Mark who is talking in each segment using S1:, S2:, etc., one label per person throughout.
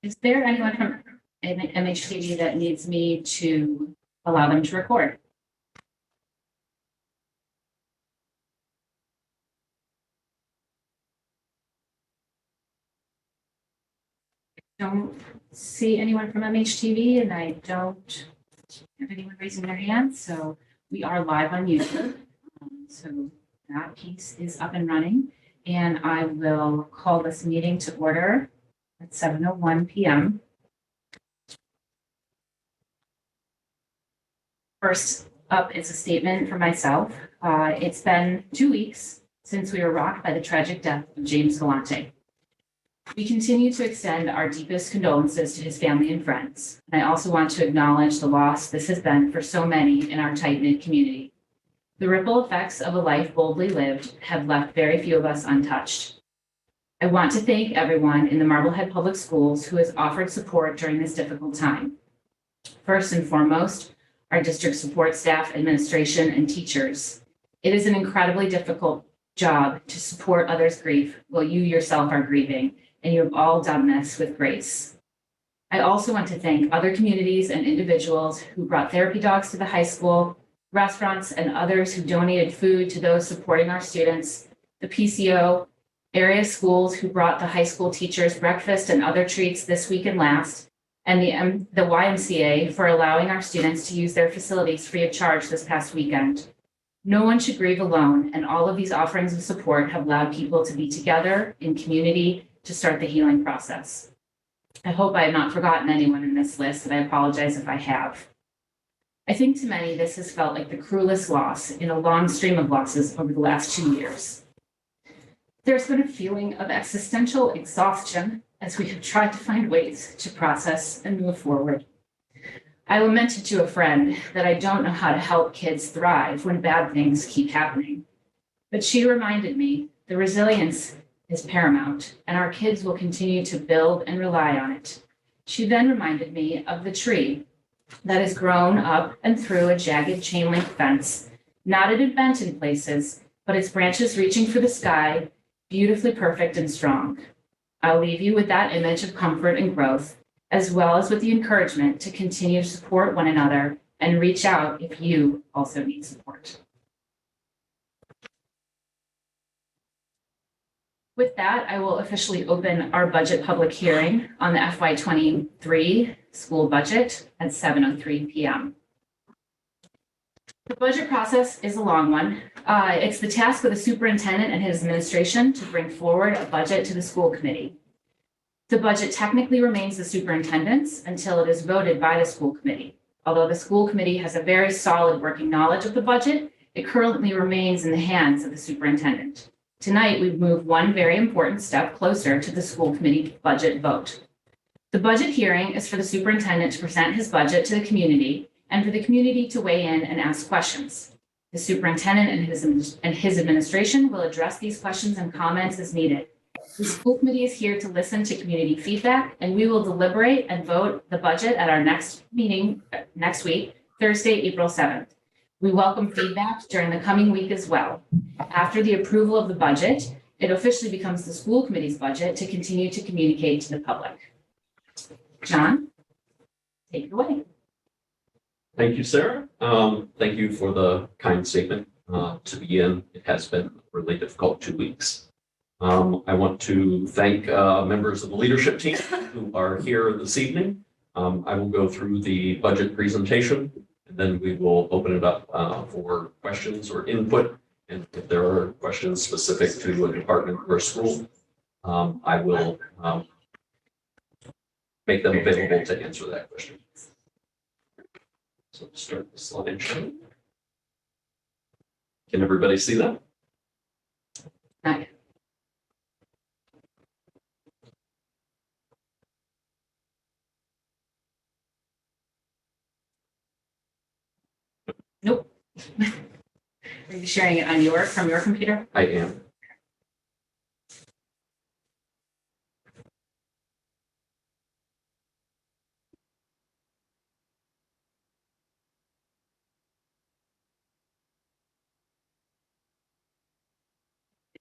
S1: Is there anyone from MHTV that needs me to allow them to record? Don't see anyone from MHTV, and I don't have anyone raising their hand, so we are live on YouTube. So that piece is up and running, and I will call this meeting to order at 7:01 p.m. First up is a statement for myself. It's been 2 weeks since we were rocked by the tragic death of James Galante. We continue to extend our deepest condolences to his family and friends. And I also want to acknowledge the loss this has been for so many in our tight-knit community. The ripple effects of a life boldly lived have left very few of us untouched. I want to thank everyone in the Marblehead Public Schools who has offered support during this difficult time. First and foremost, our district support staff, administration, and teachers. It is an incredibly difficult job to support others' grief while you yourself are grieving, and you have all done this with grace. I also want to thank other communities and individuals who brought therapy dogs to the high school, restaurants, and others who donated food to those supporting our students, the PCO, area schools who brought the high school teachers breakfast and other treats this week and last, and the YMCA for allowing our students to use their facilities free of charge this past weekend. No one should grieve alone, and all of these offerings of support have allowed people to be together in community to start the healing process. I hope I have not forgotten anyone in this list, and I apologize if I have. I think to many, this has felt like the cruelest loss in a long stream of losses over the last 2 years. There's been a feeling of existential exhaustion as we have tried to find ways to process and move forward. I lamented to a friend that I don't know how to help kids thrive when bad things keep happening. But she reminded me the resilience is paramount, and our kids will continue to build and rely on it. She then reminded me of the tree that has grown up and through a jagged chain link fence, knotted and bent in places, but its branches reaching for the sky, beautifully perfect and strong. I'll leave you with that image of comfort and growth, as well as with the encouragement to continue to support one another and reach out if you also need support. With that, I will officially open our budget public hearing on the FY23 school budget at 7:03 p.m. The budget process is a long one. It's the task of the superintendent and his administration to bring forward a budget to the school committee. The budget technically remains the superintendent's until it is voted by the school committee. Although the school committee has a very solid working knowledge of the budget, it currently remains in the hands of the superintendent. Tonight, we've moved one very important step closer to the school committee budget vote. The budget hearing is for the superintendent to present his budget to the community and for the community to weigh in and ask questions. The superintendent and his administration will address these questions and comments as needed. The school committee is here to listen to community feedback, and we will deliberate and vote the budget at our next meeting next week, Thursday, April 7th. We welcome feedback during the coming week as well. After the approval of the budget, it officially becomes the school committee's budget to continue to communicate to the public. John, take it away.
S2: Thank you, Sarah. Thank you for the kind statement. To begin, it has been a really difficult 2 weeks. I want to thank members of the leadership team who are here this evening. I will go through the budget presentation, and then we will open it up for questions or input. And if there are questions specific to a department or school, I will make them available to answer that question. So start the slideshow. Can everybody see that?
S1: Not yet. Nope. Are you sharing it on from your computer?
S2: I am.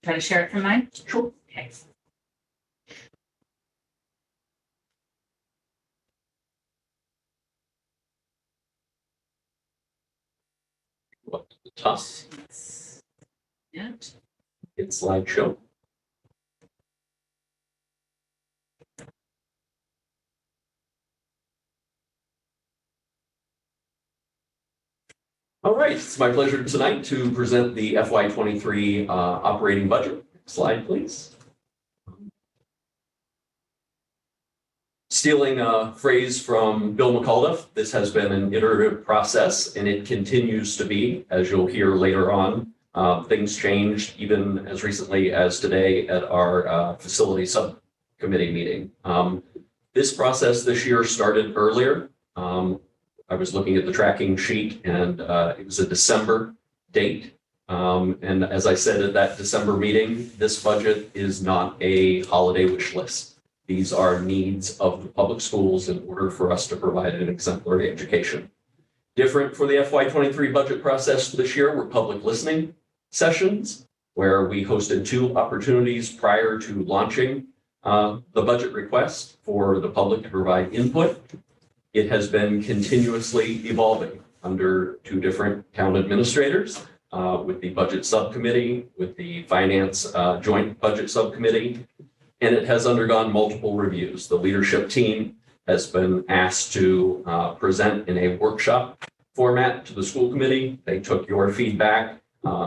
S1: Try to share it from mine?
S2: Sure.
S1: Okay.
S2: Up to the top,
S1: Yeah.
S2: hit slideshow. All right, it's my pleasure tonight to present the FY23 operating budget. Slide, please. Stealing a phrase from Bill McAuliffe, this has been an iterative process and it continues to be, as you'll hear later on. Things changed even as recently as today at our facility subcommittee meeting. This process this year started earlier. I was looking at the tracking sheet and it was a December date. And as I said at that December meeting, this budget is not a holiday wish list. These are needs of the public schools in order for us to provide an exemplary education. Different for the FY23 budget process this year were public listening sessions, where we hosted 2 opportunities prior to launching the budget request for the public to provide input. It has been continuously evolving under 2 different town administrators, with the budget subcommittee, with the finance joint budget subcommittee, and it has undergone multiple reviews. The leadership team has been asked to present in a workshop format to the school committee. They took your feedback,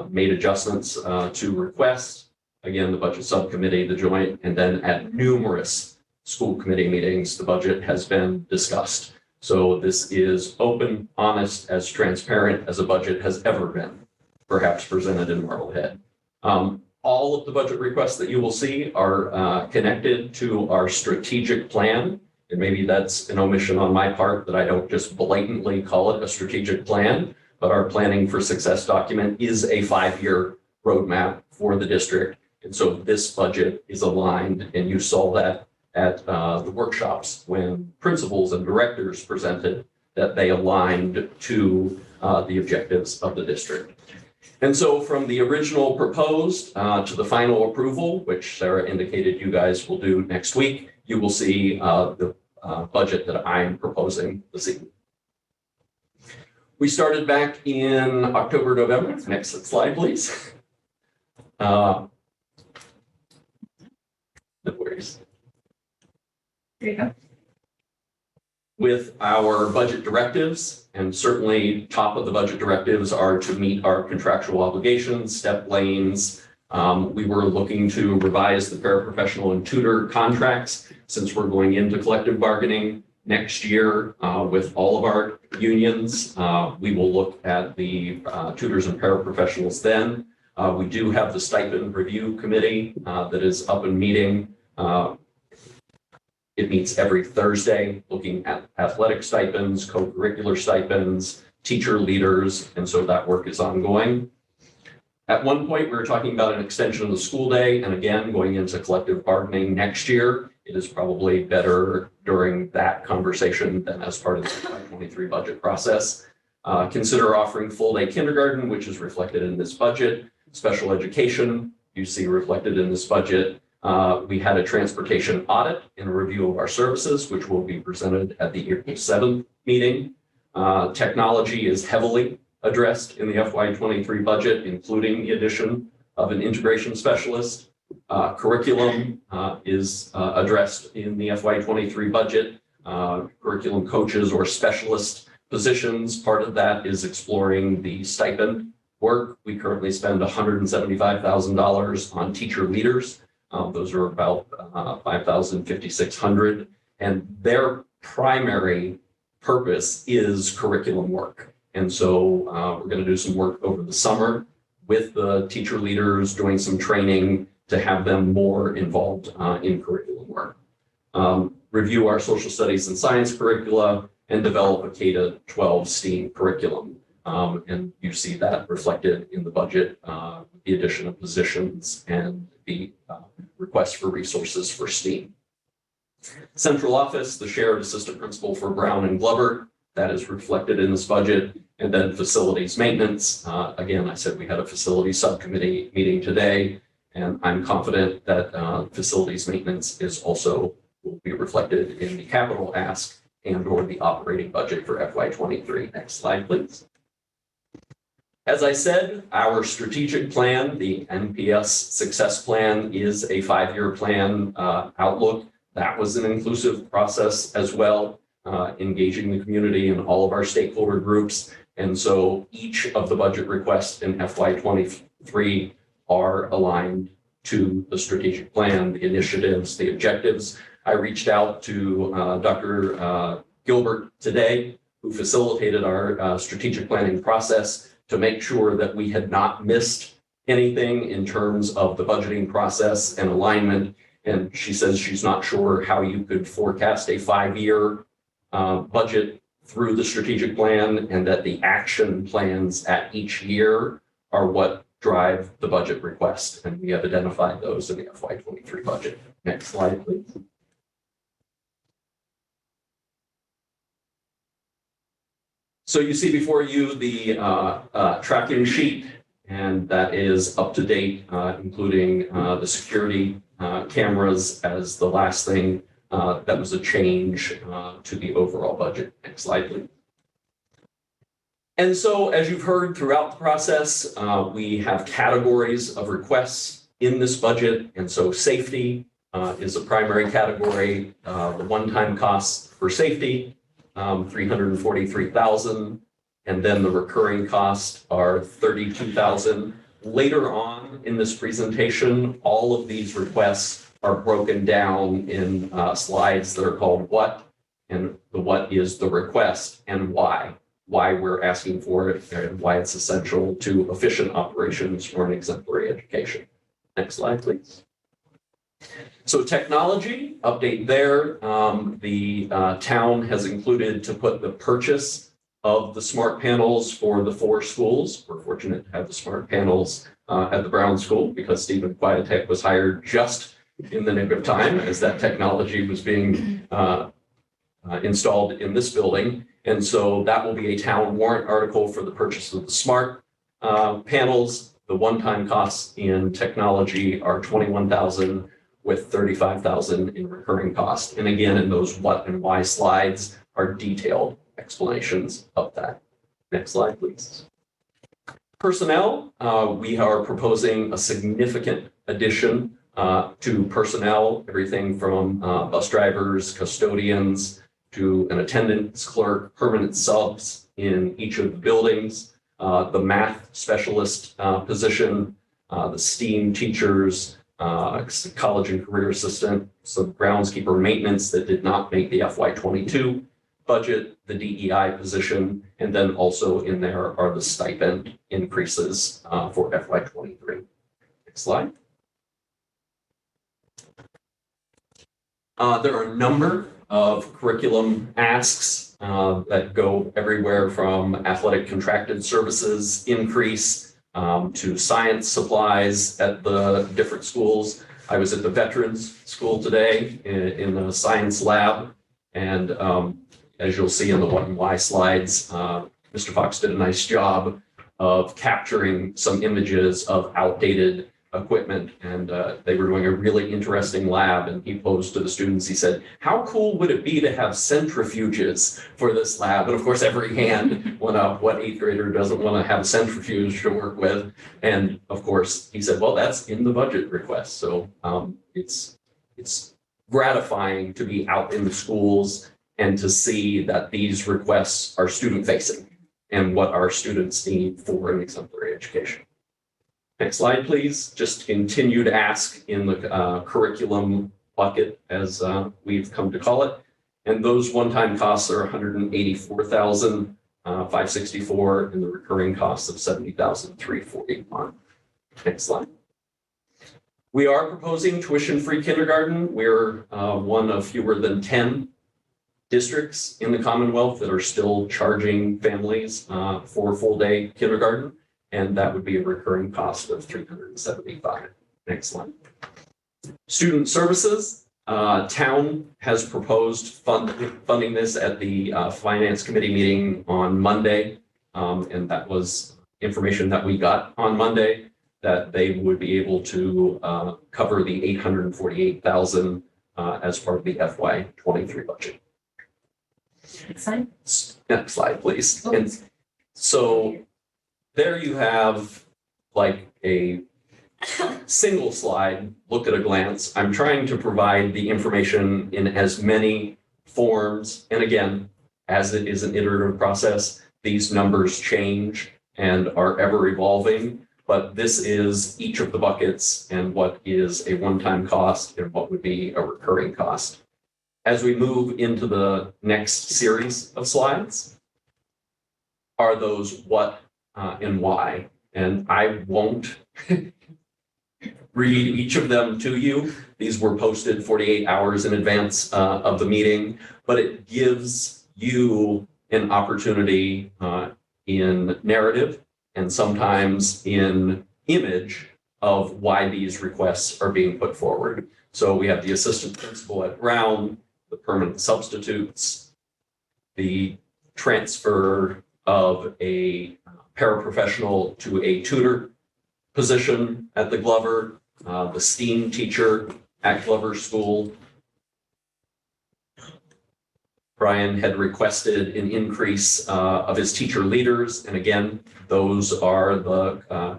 S2: made adjustments to requests. Again, the budget subcommittee, the joint, and then at numerous school committee meetings, the budget has been discussed. So this is open, honest, as transparent as a budget has ever been, perhaps presented in Marblehead. All of the budget requests that you will see are connected to our strategic plan. And maybe that's an omission on my part that I don't just blatantly call it a strategic plan, but our planning for success document is a 5-year roadmap for the district. And so this budget is aligned, and you saw that at the workshops when principals and directors presented that they aligned to the objectives of the district. And so from the original proposed to the final approval, which Sarah indicated you guys will do next week, you will see the budget that I'm proposing this evening. We started back in October, November. Next slide, please. No worries.
S1: There you go.
S2: With our budget directives, and certainly top of the budget directives are to meet our contractual obligations, step lanes. We were looking to revise the paraprofessional and tutor contracts since we're going into collective bargaining next year with all of our unions. We will look at the tutors and paraprofessionals then. We do have the stipend review committee that is up and meeting. It meets every Thursday, looking at athletic stipends, co-curricular stipends, teacher leaders, and so that work is ongoing. At one point, we were talking about an extension of the school day, and again, going into collective bargaining next year. It is probably better during that conversation than as part of the 2023 budget process. Consider offering full-day kindergarten, which is reflected in this budget. Special education, you see reflected in this budget. We had a transportation audit and a review of our services, which will be presented at the April 7th meeting. Technology is heavily addressed in the FY23 budget, including the addition of an integration specialist. Curriculum is addressed in the FY23 budget. Curriculum coaches or specialist positions, part of that is exploring the stipend work. We currently spend $175,000 on teacher leaders. Those are about 5,600, and their primary purpose is curriculum work. And so we're going to do some work over the summer with the teacher leaders, doing some training to have them more involved in curriculum work. Review our social studies and science curricula and develop a K-12 STEAM curriculum. And you see that reflected in the budget, the addition of positions and the request for resources for STEAM. Central office, the shared assistant principal for Brown and Glover, that is reflected in this budget. And then facilities maintenance. Again, I said we had a facilities subcommittee meeting today, and I'm confident that facilities maintenance is also will be reflected in the capital ask and or the operating budget for FY23. Next slide, please. As I said, our strategic plan, the NPS success plan, is a 5-year plan outlook. That was an inclusive process as well, engaging the community and all of our stakeholder groups. And so each of the budget requests in FY23 are aligned to the strategic plan, the initiatives, the objectives. I reached out to Dr. Gilbert today, who facilitated our strategic planning process, to make sure that we had not missed anything in terms of the budgeting process and alignment. And she says she's not sure how you could forecast a 5-year budget through the strategic plan, and that the action plans at each year are what drive the budget request. And we have identified those in the FY23 budget. Next slide, please. So you see before you the tracking sheet, and that is up to date, including the security cameras as the last thing that was a change to the overall budget. Next slide, please. And so, as you've heard throughout the process, we have categories of requests in this budget. And so safety is a primary category. The one-time costs for safety, $343,000, and then the recurring costs are $32,000. Later on in this presentation, all of these requests are broken down in slides that are called what, and the what is the request and why we're asking for it and why it's essential to efficient operations for an exemplary education. Next slide, please. So technology, update there. The town has included to put the purchase of the smart panels for the 4 schools. We're fortunate to have the smart panels at the Brown School because Stephen Quietek was hired just in the nick of time as that technology was being installed in this building. And so that will be a town warrant article for the purchase of the smart panels. The one-time costs in technology are $21,000 with $35,000 in recurring costs. And again, in those what and why slides are detailed explanations of that. Next slide, please. Personnel, we are proposing a significant addition to personnel, everything from bus drivers, custodians, to an attendance clerk, permanent subs in each of the buildings, the math specialist position, the STEAM teachers, college and career assistant, some groundskeeper maintenance that did not make the FY22 budget, the DEI position, and then also in there are the stipend increases for FY23. Next slide. There are a number of curriculum asks that go everywhere from athletic contracted services increase to science supplies at the different schools. I was at the Veterans School today in the science lab, and as you'll see in the what and why slides, Mr. Fox did a nice job of capturing some images of outdated equipment, and they were doing a really interesting lab, and he posed to the students, he said, how cool would it be to have centrifuges for this lab? And of course, every hand went up. What 8th grader doesn't want to have a centrifuge to work with? And of course, he said, well, that's in the budget request. So it's gratifying to be out in the schools and to see that these requests are student facing and what our students need for an exemplary education. Next slide, please. Just continue to ask in the curriculum bucket, as we've come to call it. And those one-time costs are $184,564, and the recurring costs of $70,341. Next slide. We are proposing tuition-free kindergarten. We're one of fewer than 10 districts in the Commonwealth that are still charging families for full-day kindergarten. And that would be a recurring cost of $375. Next slide. Student services. Town has proposed funding this at the Finance Committee meeting on Monday. And that was information that we got on Monday, that they would be able to cover the $848,000 as part of the FY23 budget.
S1: Next slide.
S2: Next slide, please.
S1: Oh.
S2: And so there you have like a single slide, look at a glance. I'm trying to provide the information in as many forms. And again, as it is an iterative process, these numbers change and are ever evolving. But this is each of the buckets and what is a one-time cost and what would be a recurring cost. As we move into the next series of slides, are those what and why. And I won't read each of them to you. These were posted 48 hours in advance of the meeting, but it gives you an opportunity in narrative and sometimes in image of why these requests are being put forward. So we have the assistant principal at Brown, the permanent substitutes, the transfer of a paraprofessional to a tutor position at the Glover, the STEAM teacher at Glover School. Brian had requested an increase of his teacher leaders. And again, those are the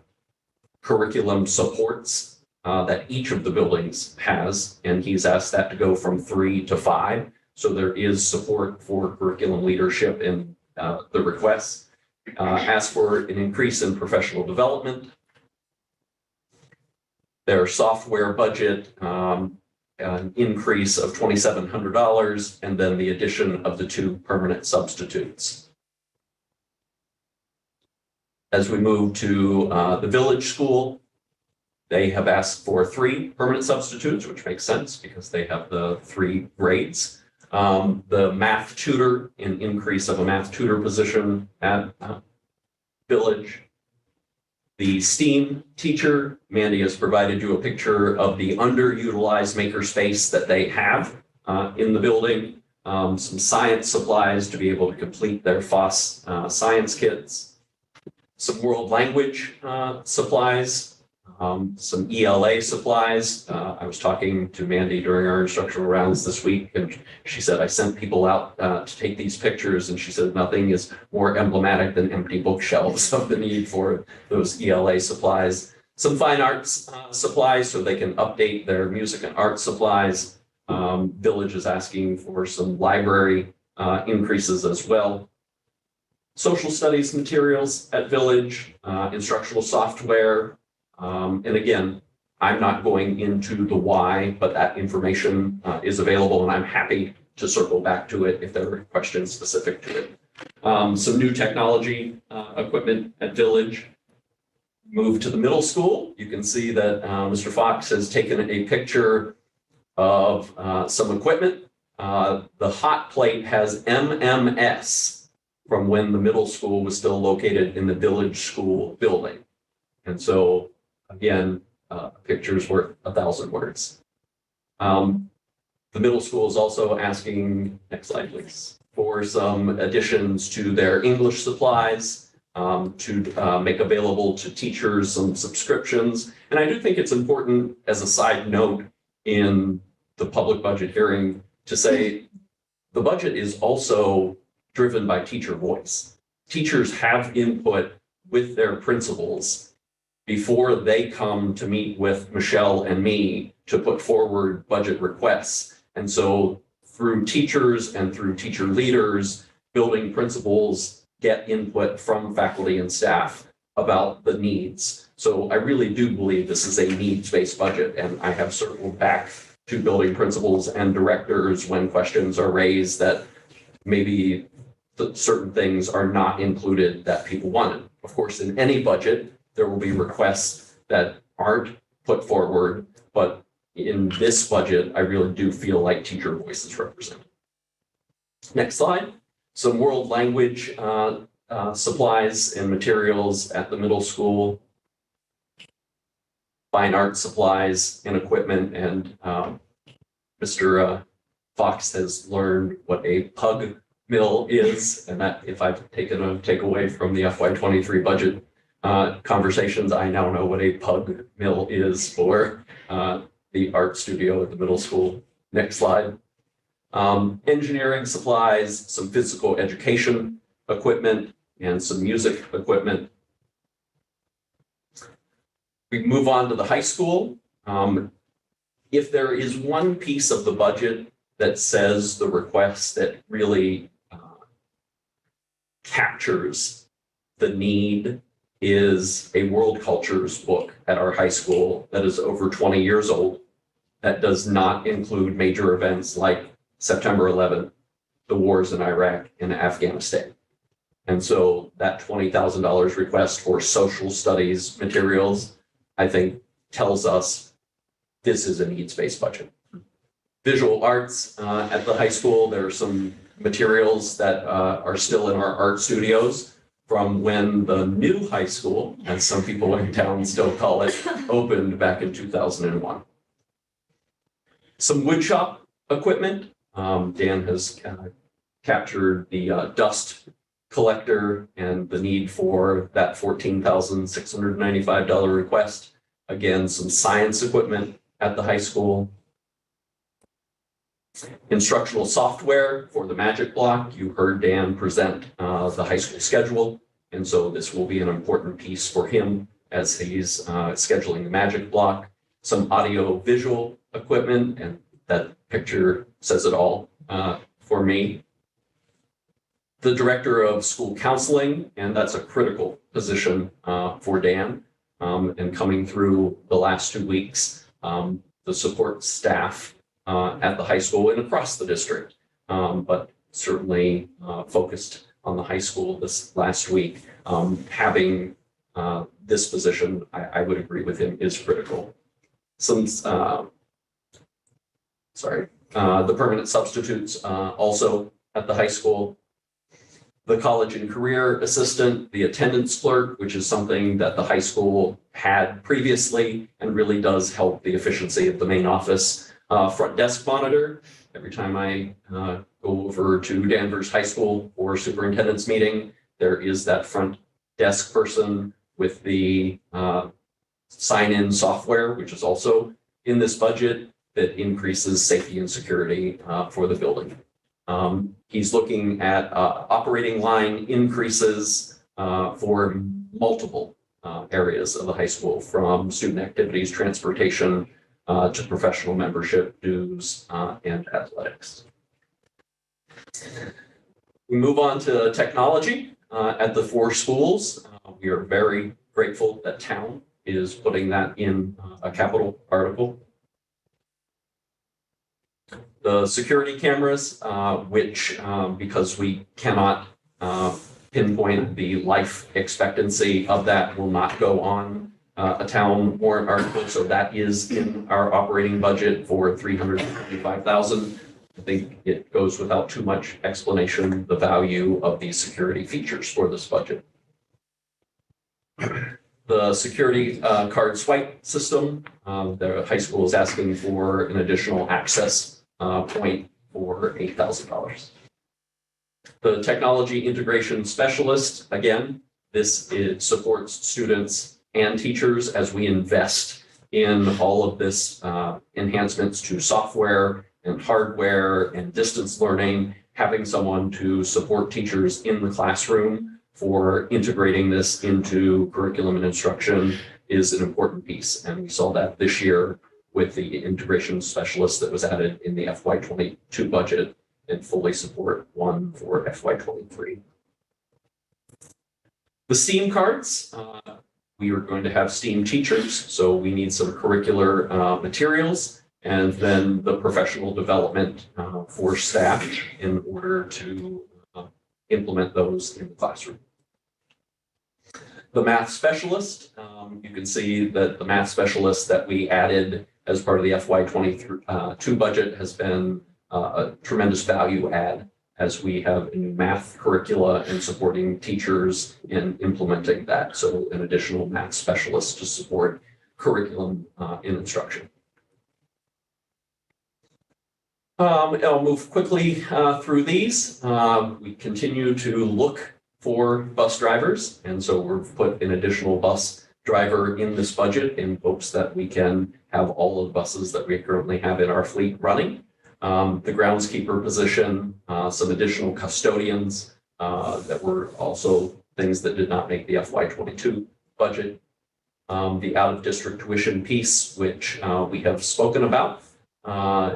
S2: curriculum supports that each of the buildings has. And he's asked that to go from 3 to 5. So there is support for curriculum leadership in the requests. Asked for an increase in professional development. Their software budget, an increase of $2,700, and then the addition of the 2 permanent substitutes. As we move to the village school, they have asked for 3 permanent substitutes, which makes sense because they have the 3 grades. The math tutor, an increase of a math tutor position at village. The STEAM teacher, Mandy has provided you a picture of the underutilized makerspace that they have in the building. Some science supplies to be able to complete their FOSS science kits. Some world language supplies. Some ELA supplies. I was talking to Mandy during our instructional rounds this week, and she said, I sent people out to take these pictures, and she said, nothing is more emblematic than empty bookshelves of the need for those ELA supplies. Some fine arts supplies so they can update their music and art supplies. Village is asking for some library increases as well. Social studies materials at Village, instructional software. And again, I'm not going into the why, but that information is available, and I'm happy to circle back to it if there are questions specific to it. Some new technology equipment at Village. Move to the middle school. You can see that Mr. Fox has taken a picture of some equipment. The hot plate has MMS from when the middle school was still located in the Village School building. And so again, a picture's worth 1,000 words. The middle school is also asking, next slide please, for some additions to their English supplies, to make available to teachers some subscriptions. And I do think it's important as a side note in the public budget hearing to say the budget is also driven by teacher voice. Teachers have input with their principals before they come to meet with Michelle and me to put forward budget requests. And so through teachers and through teacher leaders, building principals get input from faculty and staff about the needs. So I really do believe this is a needs-based budget, and I have circled back to building principals and directors when questions are raised that maybe certain things are not included that people wanted. Of course, in any budget, there will be requests that aren't put forward, but in this budget, I really do feel like teacher voice is represented. Next slide. Some world language supplies and materials at the middle school. Fine art supplies and equipment, and Mr. Fox has learned what a pug mill is, and that if I've taken a takeaway from the FY23 budget conversations, I now know what a pug mill is for the art studio at the middle school. Next slide. Engineering supplies, some physical education equipment, and some music equipment. We move on to the high school. If there is one piece of the budget that says the request that really captures the need is a world cultures book at our high school that is over 20 years old, that does not include major events like September 11th, the wars in Iraq and Afghanistan. And so that $20,000 request for social studies materials, I think, tells us this is a needs-based budget. Visual arts at the high school, there are some materials that are still in our art studios from when the new high school, as some people in town still call it, opened back in 2001. Some woodshop equipment. Dan has captured the dust collector and the need for that $14,695 request. Again, some science equipment at the high school. Instructional software for the Magic Block. You heard Dan present the high school schedule, and so this will be an important piece for him as he's scheduling the Magic Block. Some audio visual equipment, and that picture says it all for me. The director of school counseling, and that's a critical position for Dan. And coming through the last 2 weeks, the support staff at the high school and across the district, but certainly focused on the high school this last week. Having this position, I would agree with him, is critical. The permanent substitutes also at the high school. The college and career assistant, the attendance clerk, which is something that the high school had previously and really does help the efficiency of the main office. Front desk monitor. Every time I go over to Danvers High School for superintendent's meeting, there is that front desk person with the sign-in software, which is also in this budget, that increases safety and security for the building. He's looking at operating line increases for multiple areas of the high school, from student activities, transportation, to professional membership dues and athletics. We move on to technology at the 4 schools. We are very grateful that town is putting that in a capital article. The security cameras, which because we cannot pinpoint the life expectancy of that, will not go on a town warrant article, so that is in our operating budget for $325,000. I think it goes without too much explanation, the value of these security features for this budget. The security card swipe system, the high school is asking for an additional access point for $8,000. The technology integration specialist, again, supports students and teachers as we invest in all of this enhancements to software and hardware and distance learning. Having someone to support teachers in the classroom for integrating this into curriculum and instruction is an important piece. And we saw that this year with the integration specialist that was added in the FY22 budget, and fully support one for FY23. The STEAM cards, we are going to have STEAM teachers, so we need some curricular materials, and then the professional development for staff in order to implement those in the classroom. The math specialist, you can see that the math specialist that we added as part of the FY22 budget has been a tremendous value add as we have a new math curricula and supporting teachers in implementing that. So an additional math specialist to support curriculum in instruction. I'll move quickly through these. We continue to look for bus drivers, and so we've put an additional bus driver in this budget in hopes that we can have all of the buses that we currently have in our fleet running. The groundskeeper position, some additional custodians that were also things that did not make the FY22 budget. the out-of-district tuition piece, which we have spoken about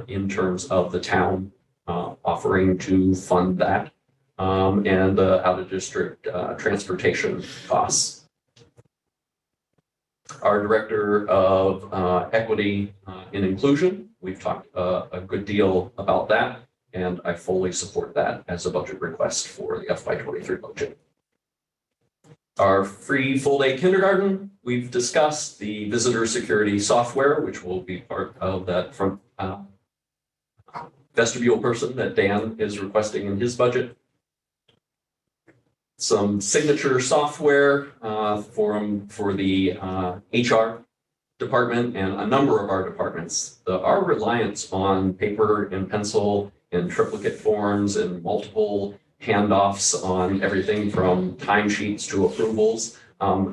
S2: in terms of the town offering to fund that, and the out-of-district transportation costs. Our Director of Equity and Inclusion, we've talked a good deal about that, and I fully support that as a budget request for the FY23 budget. Our free full-day kindergarten, we've discussed the visitor security software, which will be part of that front vestibule person that Dan is requesting in his budget. Some signature software for the HR department and a number of our departments. Our reliance on paper and pencil and triplicate forms and multiple handoffs on everything from timesheets to approvals,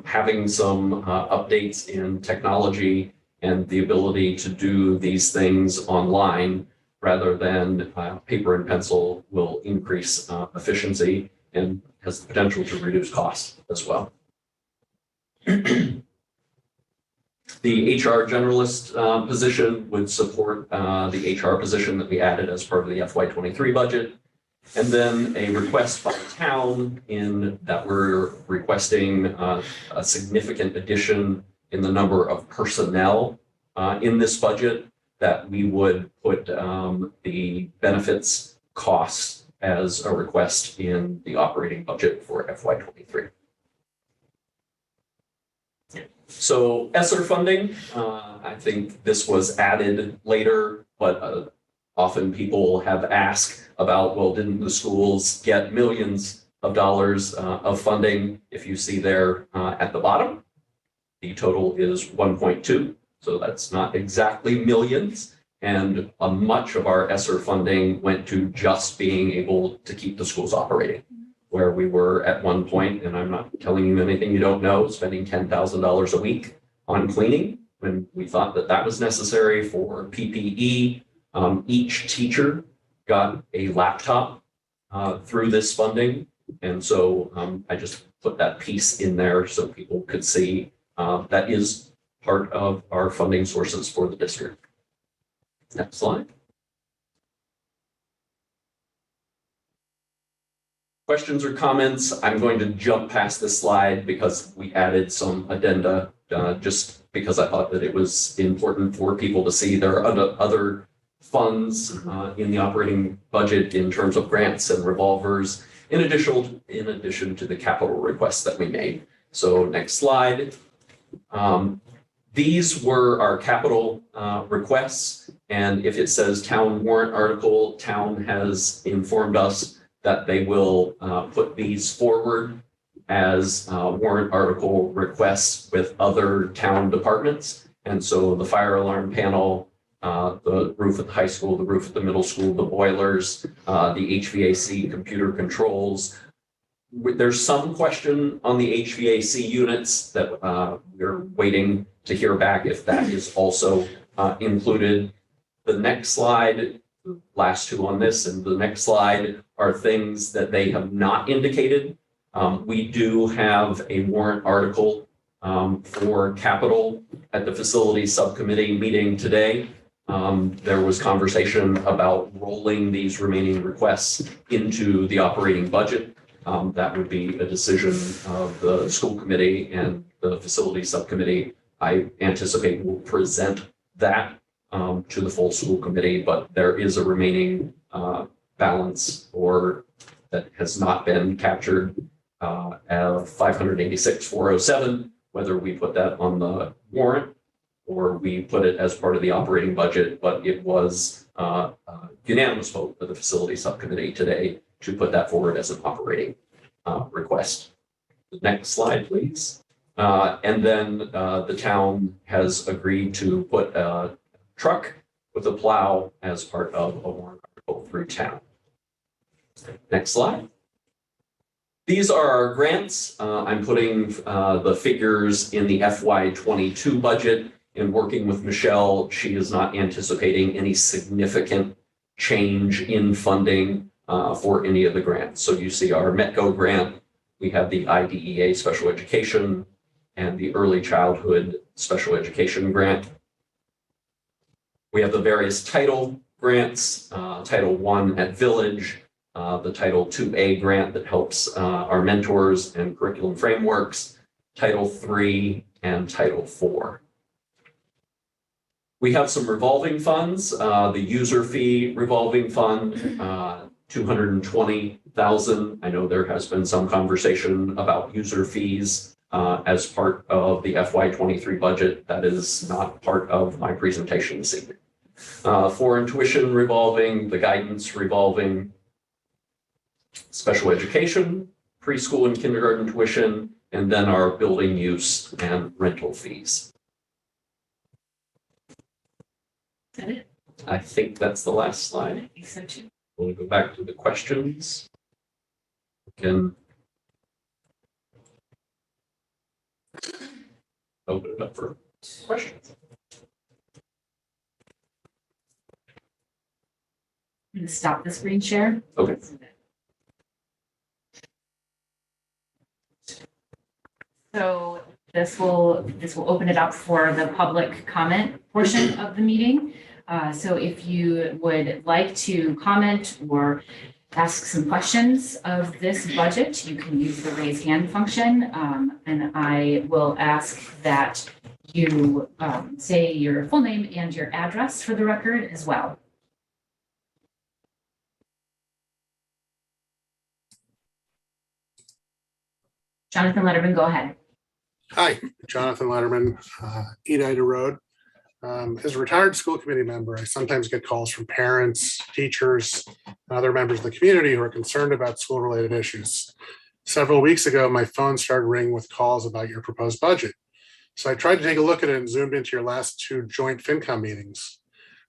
S2: having some updates in technology and the ability to do these things online rather than paper and pencil will increase efficiency and has the potential to reduce costs as well. The HR generalist position would support the HR position that we added as part of the FY23 budget. And then a request by the town in that we're requesting a significant addition in the number of personnel in this budget, that we would put the benefits costs as a request in the operating budget for FY23. So ESSER funding, I think this was added later, but often people have asked about, well, didn't the schools get millions of dollars of funding? If you see there at the bottom, the total is 1.2. So that's not exactly millions. And much of our ESSER funding went to just being able to keep the schools operating, where we were at one point, and I'm not telling you anything you don't know, spending $10,000 a week on cleaning when we thought that that was necessary for PPE. Each teacher got a laptop through this funding. And so I just put that piece in there so people could see that is part of our funding sources for the district. Next slide. Questions or comments? I'm going to jump past this slide because we added some addenda just because I thought that it was important for people to see. There are other funds in the operating budget in terms of grants and revolvers, in addition to the capital requests that we made. So next slide. These were our capital requests, and if it says town warrant article, town has informed us that they will put these forward as warrant article requests with other town departments. And so the fire alarm panel, the roof at the high school, the roof at the middle school, the boilers, the HVAC computer controls. There's some question on the HVAC units that we're waiting to hear back if that is also included. The next slide, the last two on this, and the next slide are things that they have not indicated. We do have a warrant article for capital at the facilities subcommittee meeting today. There was conversation about rolling these remaining requests into the operating budget. That would be a decision of the school committee and the facilities subcommittee. I anticipate we'll present that to the full school committee, but there is a remaining balance or that has not been captured of $586,407, whether we put that on the warrant or we put it as part of the operating budget, but it was a unanimous vote of the facility subcommittee today to put that forward as an operating request. The next slide, please. And then the town has agreed to put a truck with a plow as part of a warrant article through town. Next slide. These are our grants. I'm putting the figures in the FY22 budget and working with Michelle. She is not anticipating any significant change in funding for any of the grants. So you see our METCO grant, we have the IDEA special education, and the Early Childhood Special Education Grant. We have the various title grants, Title I at Village, the Title IIA grant that helps our mentors and curriculum frameworks, Title III, and Title IV. We have some revolving funds, the user fee revolving fund, $220,000. I know there has been some conversation about user fees as part of the FY23 budget. That is not part of my presentation this evening. Foreign tuition revolving, the guidance revolving, special education, preschool and kindergarten tuition, and then our building use and rental fees.
S1: Is that it?
S2: I think that's the last slide.
S1: I think so too.
S2: We'll go back to the questions. We can open it up for questions.
S1: I'm going to stop the screen share.
S2: Okay.
S1: So this will open it up for the public comment portion of the meeting. So if you would like to comment or ask some questions of this budget, you can use the raise hand function. And I will ask that you say your full name and your address for the record as well. Jonathan Letterman, go ahead.
S3: Hi, Jonathan Letterman, Edina Road. As a retired school committee member, I sometimes get calls from parents, teachers, and other members of the community who are concerned about school-related issues. Several weeks ago, my phone started ringing with calls about your proposed budget. So I tried to take a look at it and zoomed into your last two joint FinCom meetings.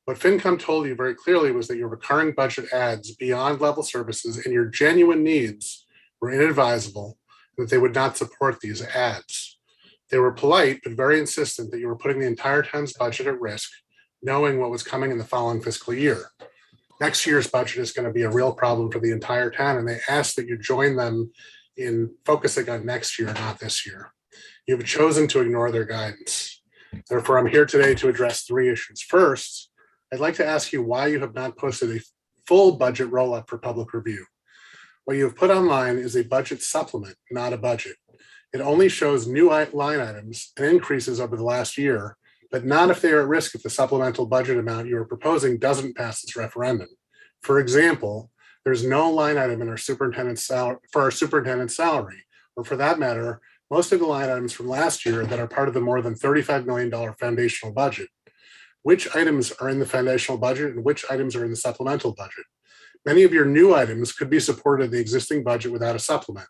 S3: What FinCom told you very clearly was that your recurring budget adds beyond level services and your genuine needs were inadvisable, and that they would not support these adds. They were polite, but very insistent that you were putting the entire town's budget at risk, knowing what was coming in the following fiscal year. Next year's budget is going to be a real problem for the entire town, and they asked that you join them in focusing on next year, not this year. You've chosen to ignore their guidance. Therefore, I'm here today to address three issues. First, I'd like to ask you why you have not posted a full budget roll-up for public review. What you have put online is a budget supplement, not a budget. It only shows new line items and increases over the last year, but not if they are at risk if the supplemental budget amount you are proposing doesn't pass its referendum. For example, there's no line item in our superintendent's salary for our superintendent's salary, or for that matter, most of the line items from last year that are part of the more than $35 million foundational budget. Which items are in the foundational budget and which items are in the supplemental budget? Many of your new items could be supported in the existing budget without a supplement.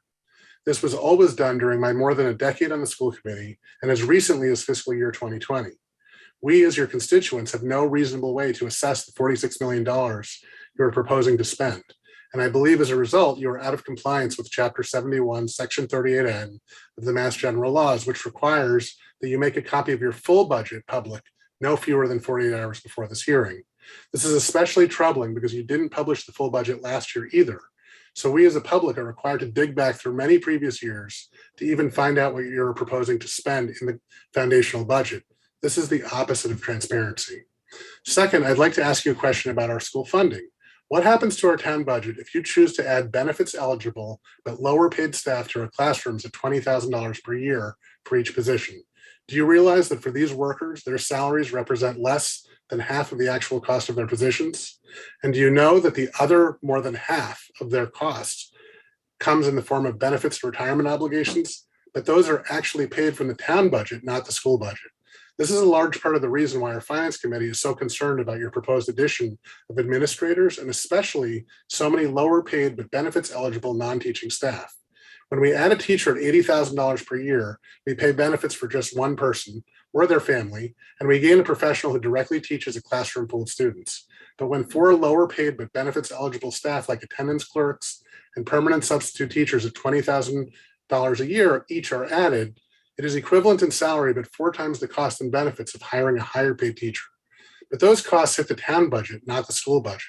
S3: This was always done during my more than a decade on the school committee and as recently as fiscal year 2020. We, as your constituents, have no reasonable way to assess the $46 million you are proposing to spend. And I believe as a result, you are out of compliance with Chapter 71, Section 38N of the Mass General Laws, which requires that you make a copy of your full budget public no fewer than 48 hours before this hearing. This is especially troubling because you didn't publish the full budget last year either. So we as a public are required to dig back through many previous years to even find out what you're proposing to spend in the foundational budget. This is the opposite of transparency. Second, I'd like to ask you a question about our school funding. What happens to our town budget if you choose to add benefits eligible but lower paid staff to our classrooms at $20,000 per year for each position? Do you realize that for these workers, their salaries represent less than half of the actual cost of their positions? And do you know that the other more than half of their costs comes in the form of benefits and retirement obligations? But those are actually paid from the town budget, not the school budget. This is a large part of the reason why our finance committee is so concerned about your proposed addition of administrators and especially so many lower paid but benefits eligible non-teaching staff. When we add a teacher at $80,000 per year, we pay benefits for just one person or their family, and we gain a professional who directly teaches a classroom full of students. But when four lower paid but benefits eligible staff like attendance clerks and permanent substitute teachers at $20,000 a year each are added, it is equivalent in salary but 4 times the cost and benefits of hiring a higher paid teacher. But those costs hit the town budget, not the school budget.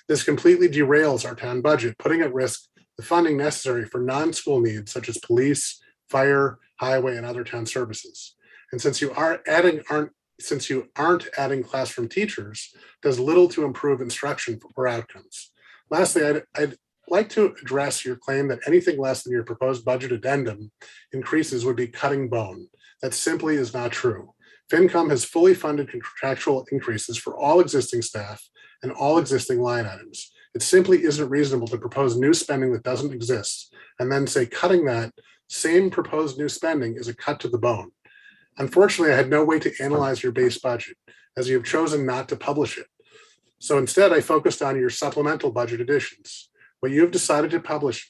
S3: This completely derails our town budget, putting at risk the funding necessary for non-school needs such as police, fire, highway, and other town services. And since you aren't adding classroom teachers, does little to improve instruction or outcomes. Lastly, I'd like to address your claim that anything less than your proposed budget addendum increases would be cutting bone. That simply is not true. FinCom has fully funded contractual increases for all existing staff and all existing line items. It simply isn't reasonable to propose new spending that doesn't exist and then say cutting that same proposed new spending is a cut to the bone. Unfortunately, I had no way to analyze your base budget as you have chosen not to publish it. So instead, I focused on your supplemental budget additions, what you have decided to publish.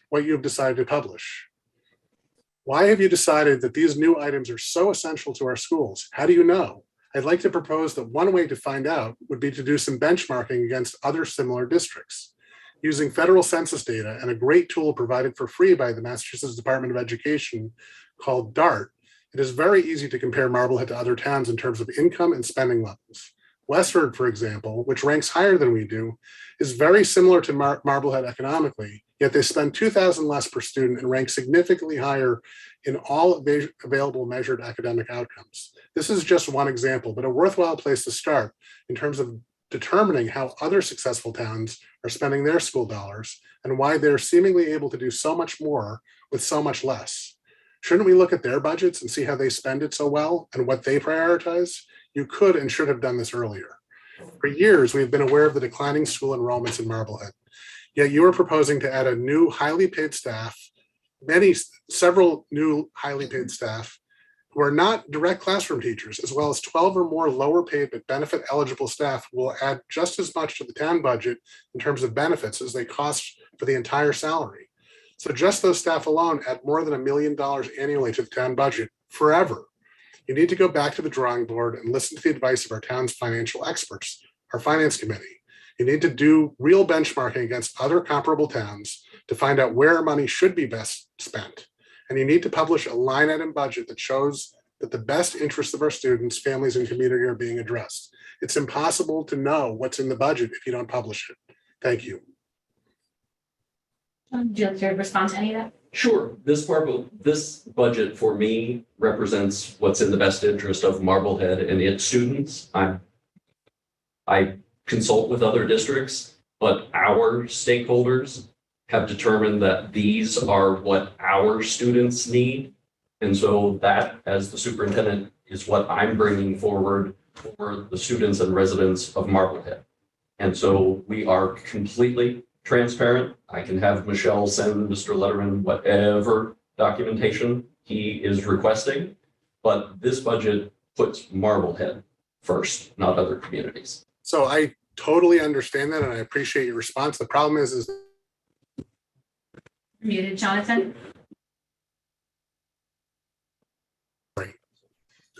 S3: Why have you decided that these new items are so essential to our schools? How do you know? I'd like to propose that one way to find out would be to do some benchmarking against other similar districts. Using federal census data and a great tool provided for free by the Massachusetts Department of Education called DART, it is very easy to compare Marblehead to other towns in terms of income and spending levels. Westford, for example, which ranks higher than we do, is very similar to Marblehead economically, yet they spend $2,000 less per student and rank significantly higher in all available measured academic outcomes. This is just one example, but a worthwhile place to start in terms of determining how other successful towns are spending their school dollars and why they're seemingly able to do so much more with so much less. Shouldn't we look at their budgets and see how they spend it so well and what they prioritize? You could and should have done this earlier. For years, we've been aware of the declining school enrollments in Marblehead. Yet you are proposing to add a new highly paid staff, several new highly paid staff who are not direct classroom teachers, as well as 12 or more lower paid but benefit eligible staff who will add just as much to the town budget in terms of benefits as they cost for the entire salary. So just those staff alone add more than $1 million annually to the town budget forever. You need to go back to the drawing board and listen to the advice of our town's financial experts, our finance committee. You need to do real benchmarking against other comparable towns to find out where money should be best spent. And you need to publish a line item budget that shows that the best interests of our students, families, and community are being addressed. It's impossible to know what's in the budget if you don't publish it. Thank you.
S1: Would you like to respond to any of that?
S2: Sure. This budget for me represents what's in the best interest of Marblehead and its students. I consult with other districts, but our stakeholders have determined that these are what our students need. And so that, as the superintendent, is what I'm bringing forward for the students and residents of Marblehead. And so we are completely transparent. I can have Michelle send Mr. Letterman whatever documentation he is requesting, but this budget puts Marblehead first, not other communities.
S3: So I totally understand that, and I appreciate your response. The problem is
S1: Muted, Jonathan.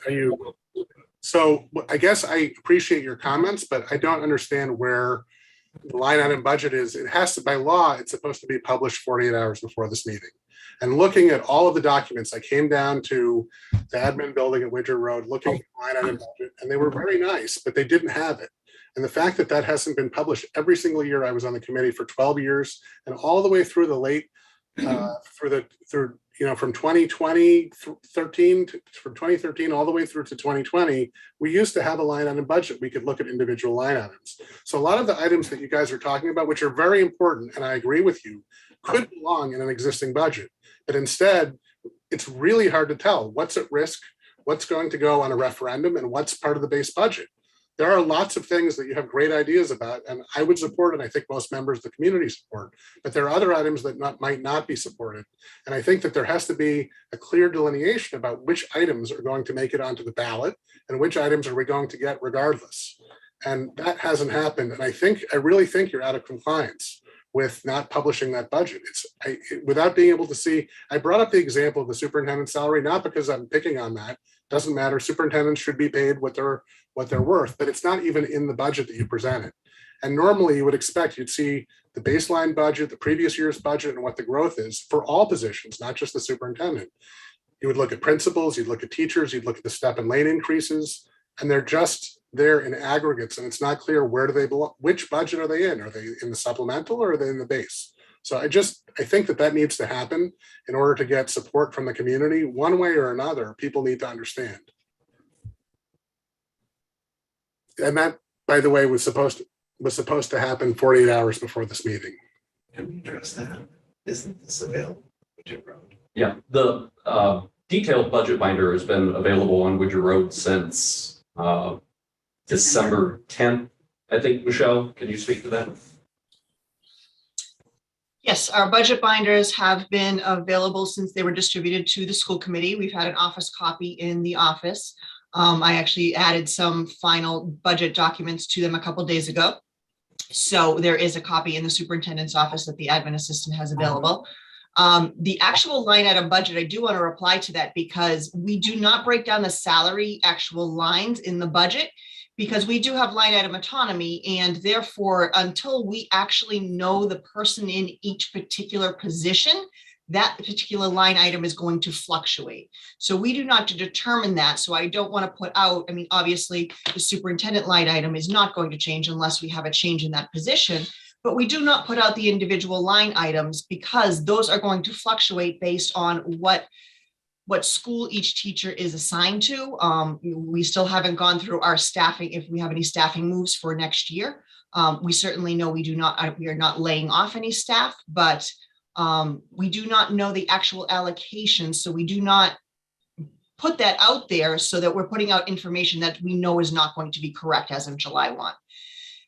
S3: are you? So I guess I appreciate your comments, but I don't understand where the line item budget is. It has to, by law, it's supposed to be published 48 hours before this meeting. And looking at all of the documents, I came down to the admin building at Widger Road, looking at the line item budget, and they were very nice, but they didn't have it. And the fact that that hasn't been published every single year I was on the committee for 12 years and all the way through the late, from 2013 all the way through to 2020, we used to have a line item budget. We could look at individual line items. So a lot of the items that you guys are talking about, which are very important, and I agree with you, could belong in an existing budget. But instead, it's really hard to tell what's at risk, what's going to go on a referendum, and what's part of the base budget. There are lots of things that you have great ideas about, and I would support, and I think most members of the community support, but there are other items that might not be supported. And I think that there has to be a clear delineation about which items are going to make it onto the ballot and which items are we going to get regardless. And that hasn't happened. And I really think you're out of compliance with not publishing that budget. Without being able to see, I brought up the example of the superintendent's salary, not because I'm picking on that. Doesn't matter. Superintendents should be paid what they're worth, but it's not even in the budget that you presented. And normally you would expect you'd see the baseline budget, the previous year's budget, and what the growth is for all positions, not just the superintendent. You would look at principals, you'd look at teachers, you'd look at the step and lane increases, and they're just there in aggregates, and it's not clear where do they belong, which budget are they in? Are they in the supplemental or are they in the base? So I think that needs to happen in order to get support from the community one way or another. People need to understand. And that, by the way, was supposed to happen 48 hours before this meeting.
S4: Can we address that? Isn't this available?
S2: Yeah, the detailed budget binder has been available on Widger Road since December 10th. I think, Michelle, can you speak to that?
S5: Yes, our budget binders have been available since they were distributed to the school committee. We've had an office copy in the office. I actually added some final budget documents to them a couple days ago. So there is a copy in the superintendent's office that the admin assistant has available. The actual line item budget, I do want to reply to that because we do not break down the salary actual lines in the budget because we do have line item autonomy, and therefore, until we actually know the person in each particular position, that particular line item is going to fluctuate. So we do not determine that. So I don't want to put out, I mean, obviously the superintendent line item is not going to change unless we have a change in that position, but we do not put out the individual line items because those are going to fluctuate based on what school each teacher is assigned to. We still haven't gone through our staffing, if we have any staffing moves for next year. We certainly know we are not laying off any staff, but we do not know the actual allocation. So we do not put that out there so that we're putting out information that we know is not going to be correct as of July 1.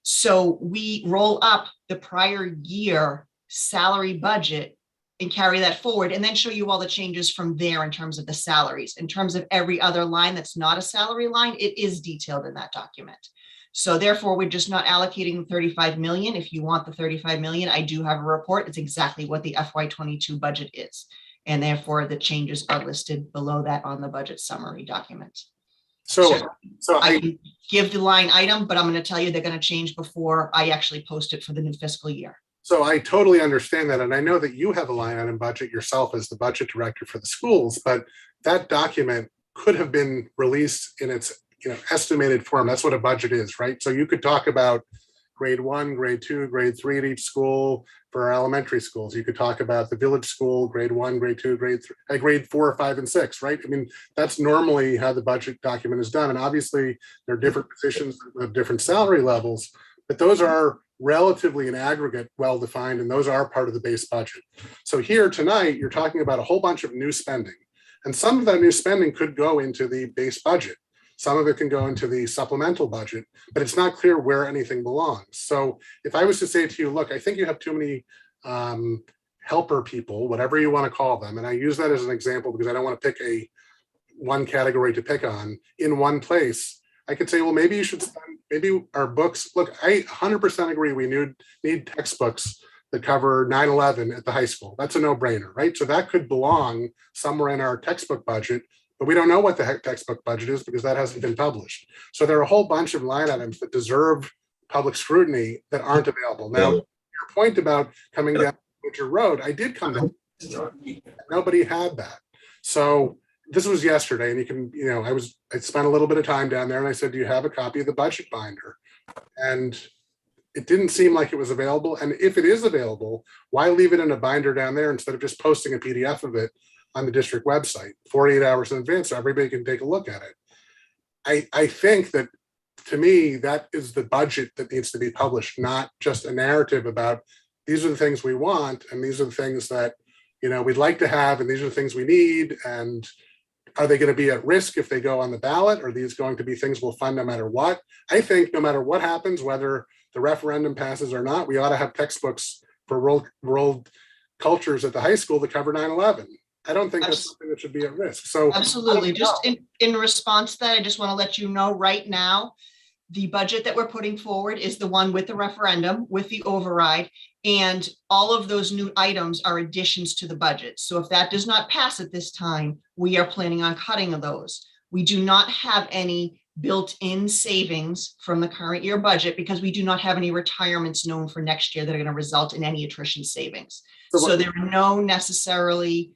S5: So we roll up the prior year salary budget and carry that forward and then show you all the changes from there in terms of the salaries. In terms of every other line that's not a salary line, it is detailed in that document. So therefore, we're just not allocating the 35 million. If you want the 35 million, I do have a report. It's exactly what the FY22 budget is. And therefore, the changes are listed below that on the budget summary document.
S3: So
S5: I can give the line item, but I'm going to tell you they're going to change before I actually post it for the new fiscal year.
S3: So I totally understand that. And I know that you have a line item budget yourself as the budget director for the schools, but that document could have been released in its estimated form. That's what a budget is, right? So you could talk about grade 1, grade 2, grade 3 at each school for our elementary schools. You could talk about the village school, grade 1, grade 2, grade 3, grade 4, 5, and 6, right? I mean, that's normally how the budget document is done. And obviously there are different positions with different salary levels, but those are relatively in aggregate well-defined, and those are part of the base budget. So here tonight, you're talking about a whole bunch of new spending, and some of that new spending could go into the base budget. Some of it can go into the supplemental budget, but it's not clear where anything belongs. So if I was to say to you, look, I think you have too many helper people, whatever you want to call them, and I use that as an example because I don't want to pick one category to pick on in one place, I could say, well, maybe you should spend, maybe our books, look, I 100% agree we need textbooks that cover 9/11 at the high school. That's a no-brainer, right? So that could belong somewhere in our textbook budget, but we don't know what the textbook budget is because that hasn't been published. So there are a whole bunch of line items that deserve public scrutiny that aren't available. Now, your point about coming down Winter Road, I did come down. Nobody had that. So this was yesterday, and you can, I spent a little bit of time down there and I said, do you have a copy of the budget binder? And it didn't seem like it was available. And if it is available, why leave it in a binder down there instead of just posting a PDF of it on the district website 48 hours in advance so everybody can take a look at it? I think that, to me, that is the budget that needs to be published, not just a narrative about these are the things we want and these are the things that we'd like to have and these are the things we need, and are they going to be at risk if they go on the ballot? Or are these going to be things we'll fund no matter what? I think no matter what happens, whether the referendum passes or not, we ought to have textbooks for world cultures at the high school that cover 9/11. I don't think that's something that should be at risk. So
S5: absolutely. Just in response to that, I just want to let you know right now, the budget that we're putting forward is the one with the referendum, with the override, and all of those new items are additions to the budget. So if that does not pass at this time, we are planning on cutting those. We do not have any built-in savings from the current year budget because we do not have any retirements known for next year that are going to result in any attrition savings. So there are no necessary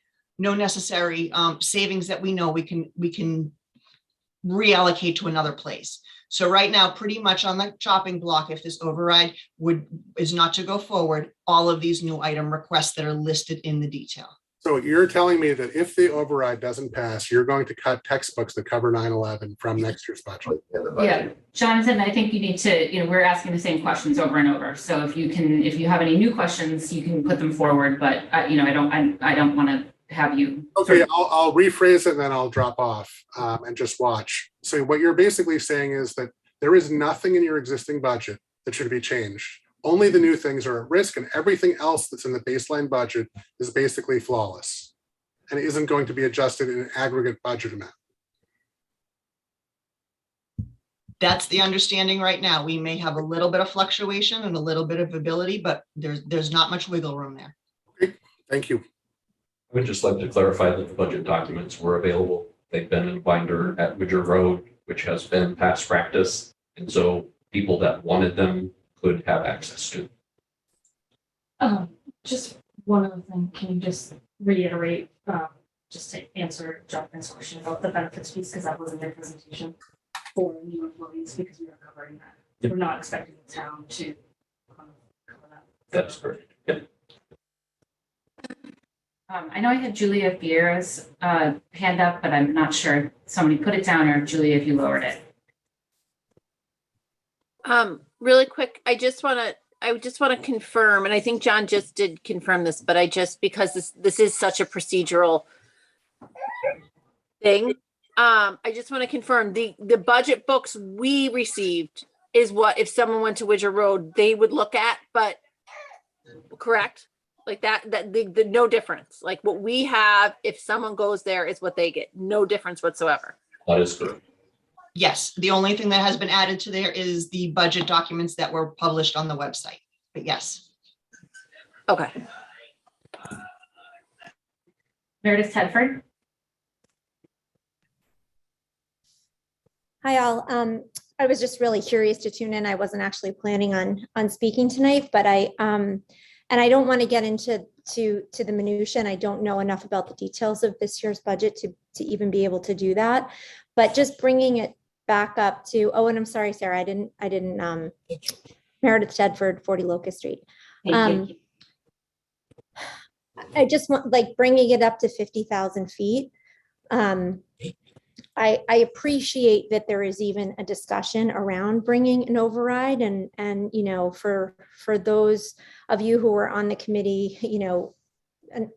S5: savings that we know we can reallocate to another place. So right now, pretty much on the chopping block, if this override is not to go forward, all of these new item requests that are listed in the detail.
S3: So you're telling me that if the override doesn't pass, you're going to cut textbooks that cover 9/11 from next year's budget?
S1: Yeah, Jonathan, I think you need to, we're asking the same questions over and over. So if you have any new questions, you can put them forward, but I don't want to have you.
S3: Okay, I'll rephrase it and then I'll drop off and just watch. So what you're basically saying is that there is nothing in your existing budget that should be changed. Only the new things are at risk, and everything else that's in the baseline budget is basically flawless and it isn't going to be adjusted in an aggregate budget amount.
S5: That's the understanding right now. We may have a little bit of fluctuation and a little bit of ability, but there's not much wiggle room there.
S3: Okay, thank you.
S2: I would just like to clarify that the budget documents were available. They've been in a binder at Widger Road, which has been past practice. And so people that wanted them could have access to.
S6: Just one other thing, can you just reiterate, just to answer Jonathan's question about the benefits piece, because that was in their presentation for new employees, because we are covering that.
S2: Yep.
S6: We're not expecting the town to cover that.
S2: That's correct. Yep.
S1: I know I had Julia Vieira's hand up, but I'm not sure if somebody put it down or Julia, if you lowered it.
S7: Really quick, I just want to confirm, and I think John just did confirm this, but because this is such a procedural thing, I just want to confirm the budget books we received is what if someone went to Widger Road, they would look at, but correct? Like that the no difference. Like what we have, if someone goes there, is what they get. No difference whatsoever.
S2: That is correct.
S5: Yes, the only thing that has been added to there is the budget documents that were published on the website, but yes.
S7: Okay.
S1: Meredith Tedford.
S8: Hi, all. I was just really curious to tune in. I wasn't actually planning on speaking tonight, but and I don't want to get into the minutia, and I don't know enough about the details of this year's budget to even be able to do that. But just bringing it back up to, and I'm sorry, Sarah, I didn't Meredith Tedford, 40 Locust Street.
S1: Thank you.
S8: I just want, like, bringing it up to 50,000 feet. I appreciate that there is even a discussion around bringing an override, and for those of you who were on the committee, and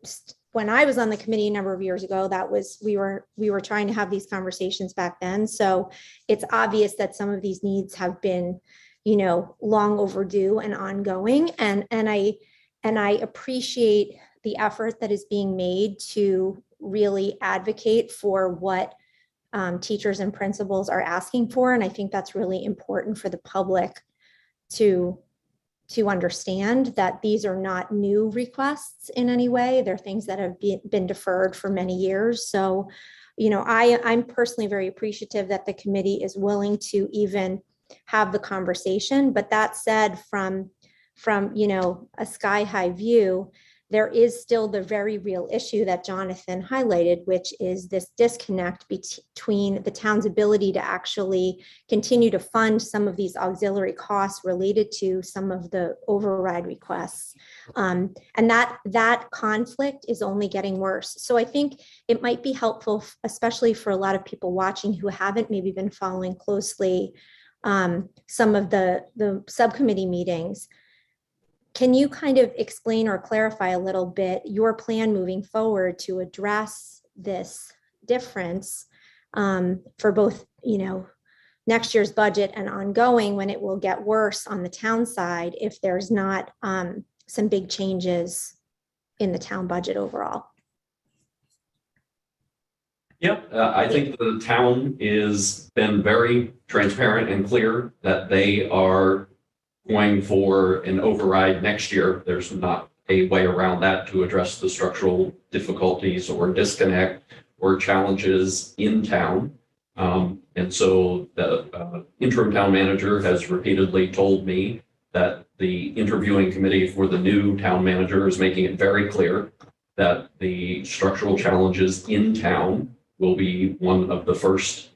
S8: when I was on the committee a number of years ago, we were trying to have these conversations back then. So it's obvious that some of these needs have been, long overdue and ongoing. And I appreciate the effort that is being made to really advocate for what teachers and principals are asking for. And I think that's really important for the public to understand that these are not new requests in any way. They're things that have been deferred for many years. So, I'm personally very appreciative that the committee is willing to even have the conversation. But that said, from a sky high view, there is still the very real issue that Jonathan highlighted, which is this disconnect between the town's ability to actually continue to fund some of these auxiliary costs related to some of the override requests. And that conflict is only getting worse. So I think it might be helpful, especially for a lot of people watching who haven't maybe been following closely some of the subcommittee meetings. Can you kind of explain or clarify a little bit your plan moving forward to address this difference for both, next year's budget and ongoing, when it will get worse on the town side if there's not some big changes in the town budget overall?
S2: Yep, I think the town is been very transparent and clear that they are going for an override next year. There's not a way around that to address the structural difficulties or disconnect or challenges in town. And so the interim town manager has repeatedly told me that the interviewing committee for the new town manager is making it very clear that the structural challenges in town will be one of the first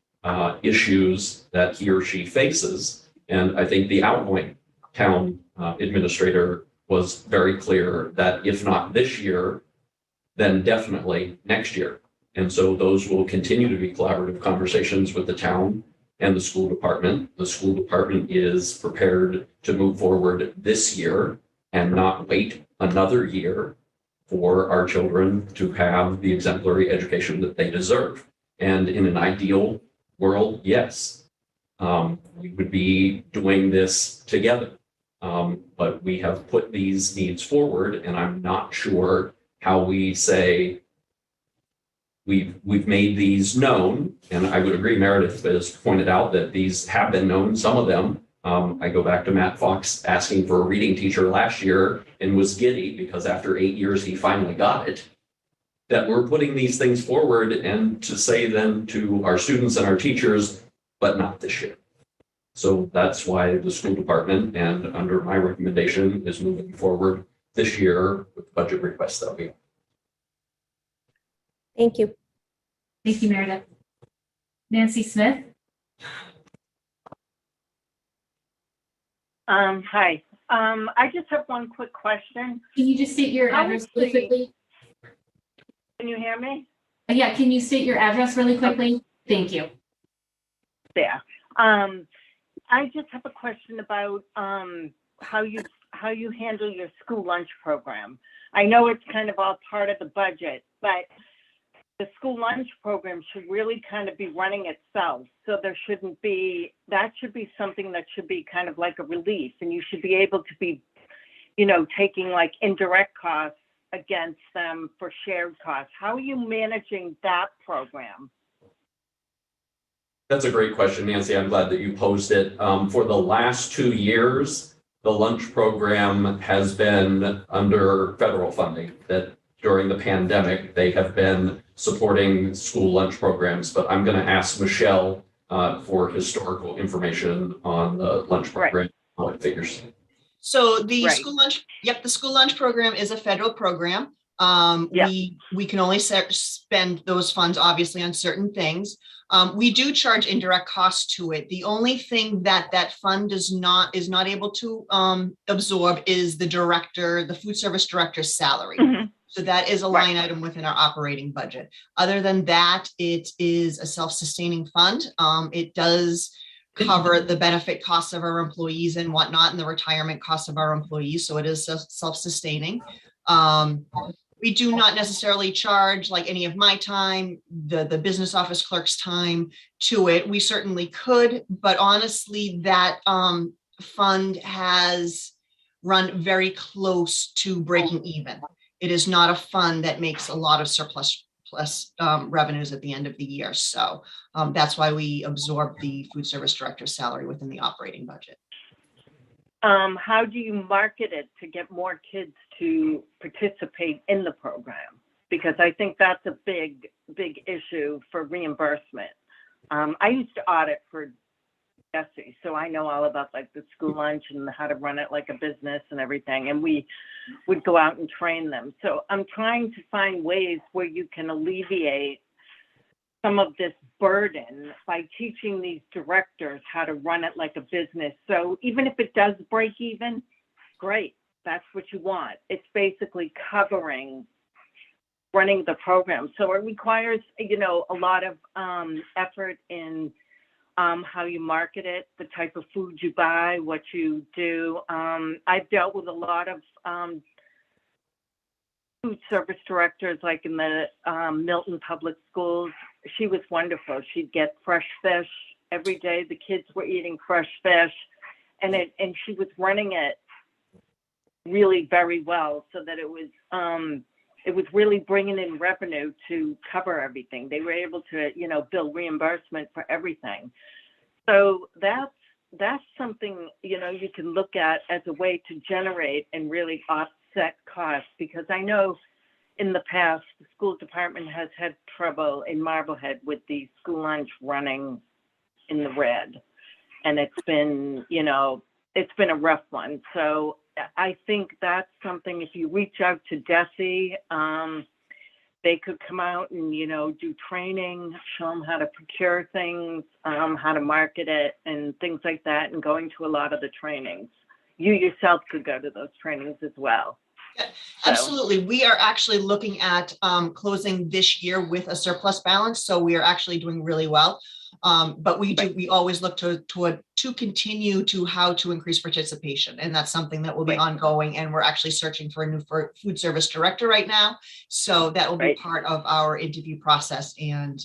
S2: issues that he or she faces. And I think the outgoing town administrator was very clear that if not this year, then definitely next year. And so those will continue to be collaborative conversations with the town and the school department. The school department is prepared to move forward this year and not wait another year for our children to have the exemplary education that they deserve. And in an ideal world, yes, we would be doing this together. But we have put these needs forward, and I'm not sure how we say we've made these known. And I would agree, Meredith has pointed out that these have been known, some of them. I go back to Matt Fox asking for a reading teacher last year and was giddy because after 8 years, he finally got it. That we're putting these things forward and to say then to our students and our teachers, but not this year. So that's why the school department and under my recommendation is moving forward this year with budget requests that we have.
S8: Thank you.
S1: Thank you, Meredith. Nancy Smith?
S9: Hi. I just have one quick question.
S1: Can you just state your
S9: How
S1: address
S9: is
S1: really
S9: the-
S1: quickly?
S9: Can you hear me?
S1: Yeah, can you state your address really quickly? Thank you.
S9: There. I just have a question about how you handle your school lunch program. I know it's kind of all part of the budget, but the school lunch program should really kind of be running itself. So that should be something that should be kind of like a relief, and you should be able to be, taking like indirect costs against them for shared costs. How are you managing that program?
S2: That's a great question, Nancy. I'm glad that you posed it. For the last 2 years, the lunch program has been under federal funding. That during the pandemic, they have been supporting school lunch programs, but I'm going to ask Michelle for historical information on the lunch program, how it figures.
S5: So the
S9: Right.
S5: school lunch, the school lunch program is a federal program.
S9: Yeah.
S5: We can only spend those funds obviously on certain things. We do charge indirect costs to it. The only thing that fund is not able to absorb is the food service director's salary.
S9: Mhm.
S5: So that is a
S9: Right.
S5: line item within our operating budget. Other than that, it is a self-sustaining fund. It does cover the benefit costs of our employees and whatnot, and the retirement costs of our employees. So it is self-sustaining. We do not necessarily charge like any of my time, the business office clerk's time to it. We certainly could, but honestly, that fund has run very close to breaking even. It is not a fund that makes a lot of surplus revenues at the end of the year. So that's why we absorb the food service director's salary within the operating budget.
S9: How do you market it to get more kids to participate in the program? Because I think that's a big issue for reimbursement. I used to audit for Jesse, so I know all about like the school lunch and how to run it like a business and everything. And we would go out and train them. So I'm trying to find ways where you can alleviate some of this burden by teaching these directors how to run it like a business. So even if it does break even, great, that's what you want. It's basically covering running the program. So it requires, a lot of effort in how you market it, the type of food you buy, what you do. I've dealt with a lot of food service directors, like in the Milton Public Schools. She was wonderful. She'd get fresh fish every day. The kids were eating fresh fish, and she was running it really very well, so that it was really bringing in revenue to cover everything. They were able to, bill reimbursement for everything. So that's something, you can look at as a way to generate and really offset costs, because I know in the past, the school department has had trouble in Marblehead with the school lunch running in the red. And it's been a rough one. So I think that's something, if you reach out to Desi, they could come out and, do training, show them how to procure things, how to market it and things like that, and going to a lot of the trainings. You yourself could go to those trainings as well. So-
S5: Absolutely. We are actually looking at closing this year with a surplus balance. So we are actually doing really well. But we always look to continue to how to increase participation. And that's something that will be ongoing. And we're actually searching for a new food service director right now. So that will be part of our interview process and,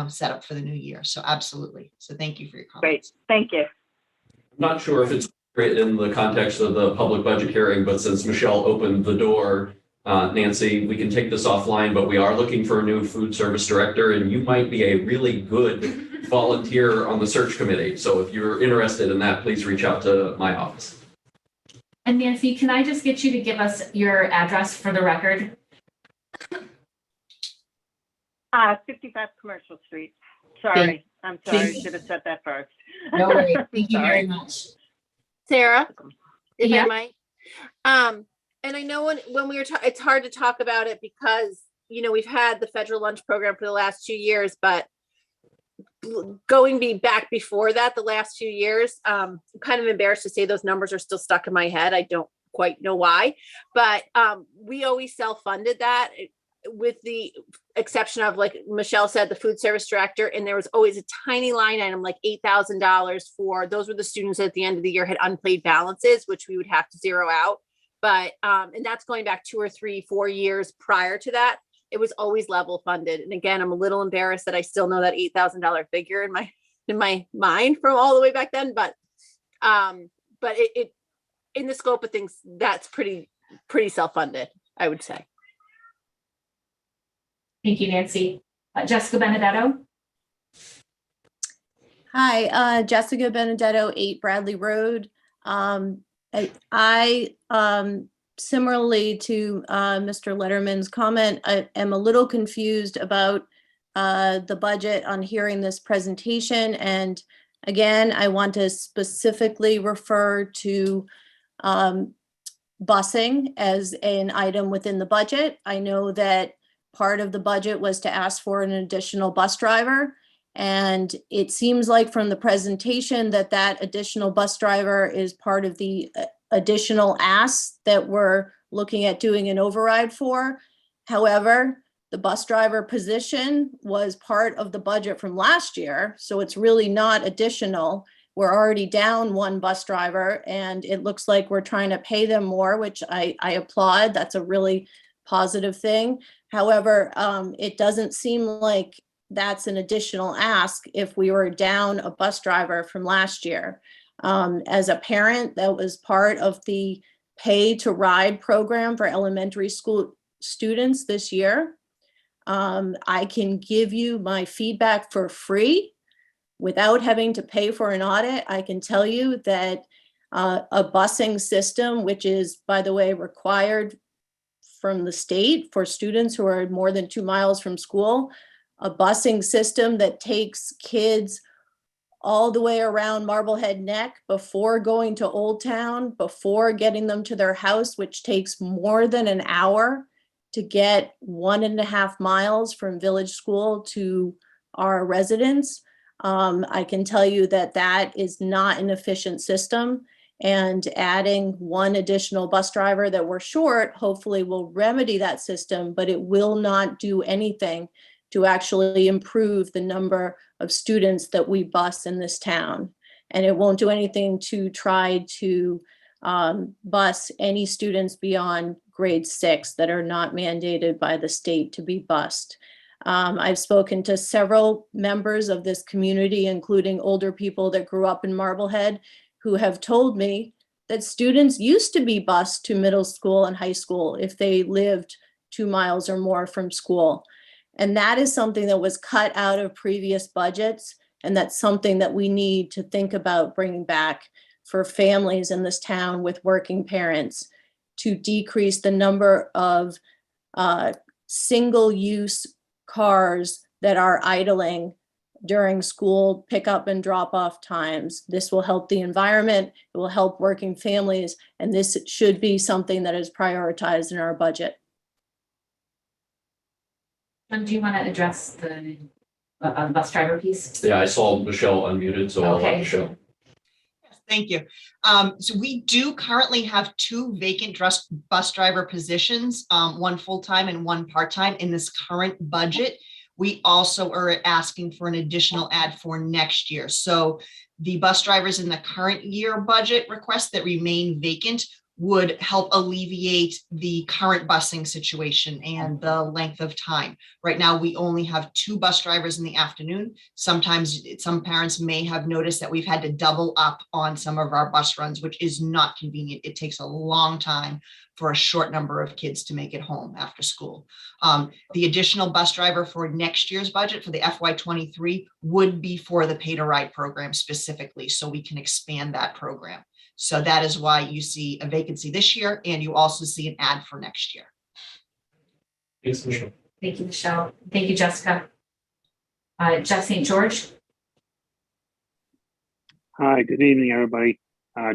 S5: set up for the new year. So absolutely. So thank you for your comments.
S9: Great. Thank you.
S2: I'm not sure if it's great in the context of the public budget hearing, but since Michelle opened the door, Nancy, we can take this offline, but we are looking for a new food service director, and you might be a really good volunteer on the search committee. So if you're interested in that, please reach out to my office.
S1: And Nancy, can I just get you to give us your address for the record?
S9: 55 Commercial Street. Sorry. I'm sorry. I should have said that first.
S1: No worries. Thank you
S9: Sorry.
S1: very much.
S7: Sarah, if
S1: Yeah.
S7: I might. And I know when we were it's hard to talk about it because, we've had the federal lunch program for the last 2 years, but going back before that, the last few years, I'm kind of embarrassed to say those numbers are still stuck in my head. I don't quite know why, but we always self-funded that, with the exception of, like Michelle said, the food service director. And there was always a tiny line item, like $8,000 for, those were the students that at the end of the year had unpaid balances, which we would have to zero out. But, and that's going back 2 or 3, 4 years prior to that. It was always level funded. And again, I'm a little embarrassed that I still know that $8,000 figure in my mind from all the way back then. But it in the scope of things, that's pretty self-funded, I would say.
S1: Thank you, Nancy. Jessica Benedetto.
S10: Hi, Jessica Benedetto, 8 Bradley Road. I similarly to Mr. Letterman's comment, I am a little confused about the budget on hearing this presentation. And again, I want to specifically refer to busing as an item within the budget. I know that part of the budget was to ask for an additional bus driver. And it seems like from the presentation that additional bus driver is part of the additional asks that we're looking at doing an override for. However, the bus driver position was part of the budget from last year, so it's really not additional. We're already down 1 bus driver, and it looks like we're trying to pay them more, which I applaud. That's a really positive thing. However, it doesn't seem like that's an additional ask if we were down a bus driver from last year. As a parent, that was part of the pay to ride program for elementary school students this year. I can give you my feedback for free without having to pay for an audit. I can tell you that a busing system, which is, by the way, required from the state for students who are more than 2 miles from school, a busing system that takes kids all the way around Marblehead Neck before going to Old Town, before getting them to their house, which takes more than an hour to get 1.5 miles from Village School to our residents. I can tell you that is not an efficient system. And adding 1 additional bus driver that we're short, hopefully will remedy that system, but it will not do anything to actually improve the number of students that we bus in this town. And it won't do anything to try to bus any students beyond grade 6 that are not mandated by the state to be bused. I've spoken to several members of this community, including older people that grew up in Marblehead, who have told me that students used to be bused to middle school and high school if they lived 2 miles or more from school. And that is something that was cut out of previous budgets. And that's something that we need to think about bringing back for families in this town with working parents, to decrease the number of single-use cars that are idling during school pickup and drop off times. This will help the environment, it will help working families, and this should be something that is prioritized in our budget.
S1: Do you want to address the bus driver piece?
S2: Yeah, I saw Michelle unmuted, so I'll let
S1: Okay.
S2: Michelle.
S5: Thank you. So we do currently have 2 vacant bus driver positions, one full-time and one part-time in this current budget. We also are asking for an additional ad for next year. So the bus drivers in the current year budget request that remain vacant would help alleviate the current busing situation and the length of time. Right now, we only have 2 bus drivers in the afternoon. Sometimes some parents may have noticed that we've had to double up on some of our bus runs, which is not convenient. It takes a long time for a short number of kids to make it home after school. The additional bus driver for next year's budget for the FY23 would be for the pay to ride program specifically, so we can expand that program. So that is why you see a vacancy this year, and you also see an ad for next year.
S2: Thanks, Michelle.
S1: Thank you, Michelle. Thank you, Jessica. Jeff St. George.
S11: Hi, good evening, everybody.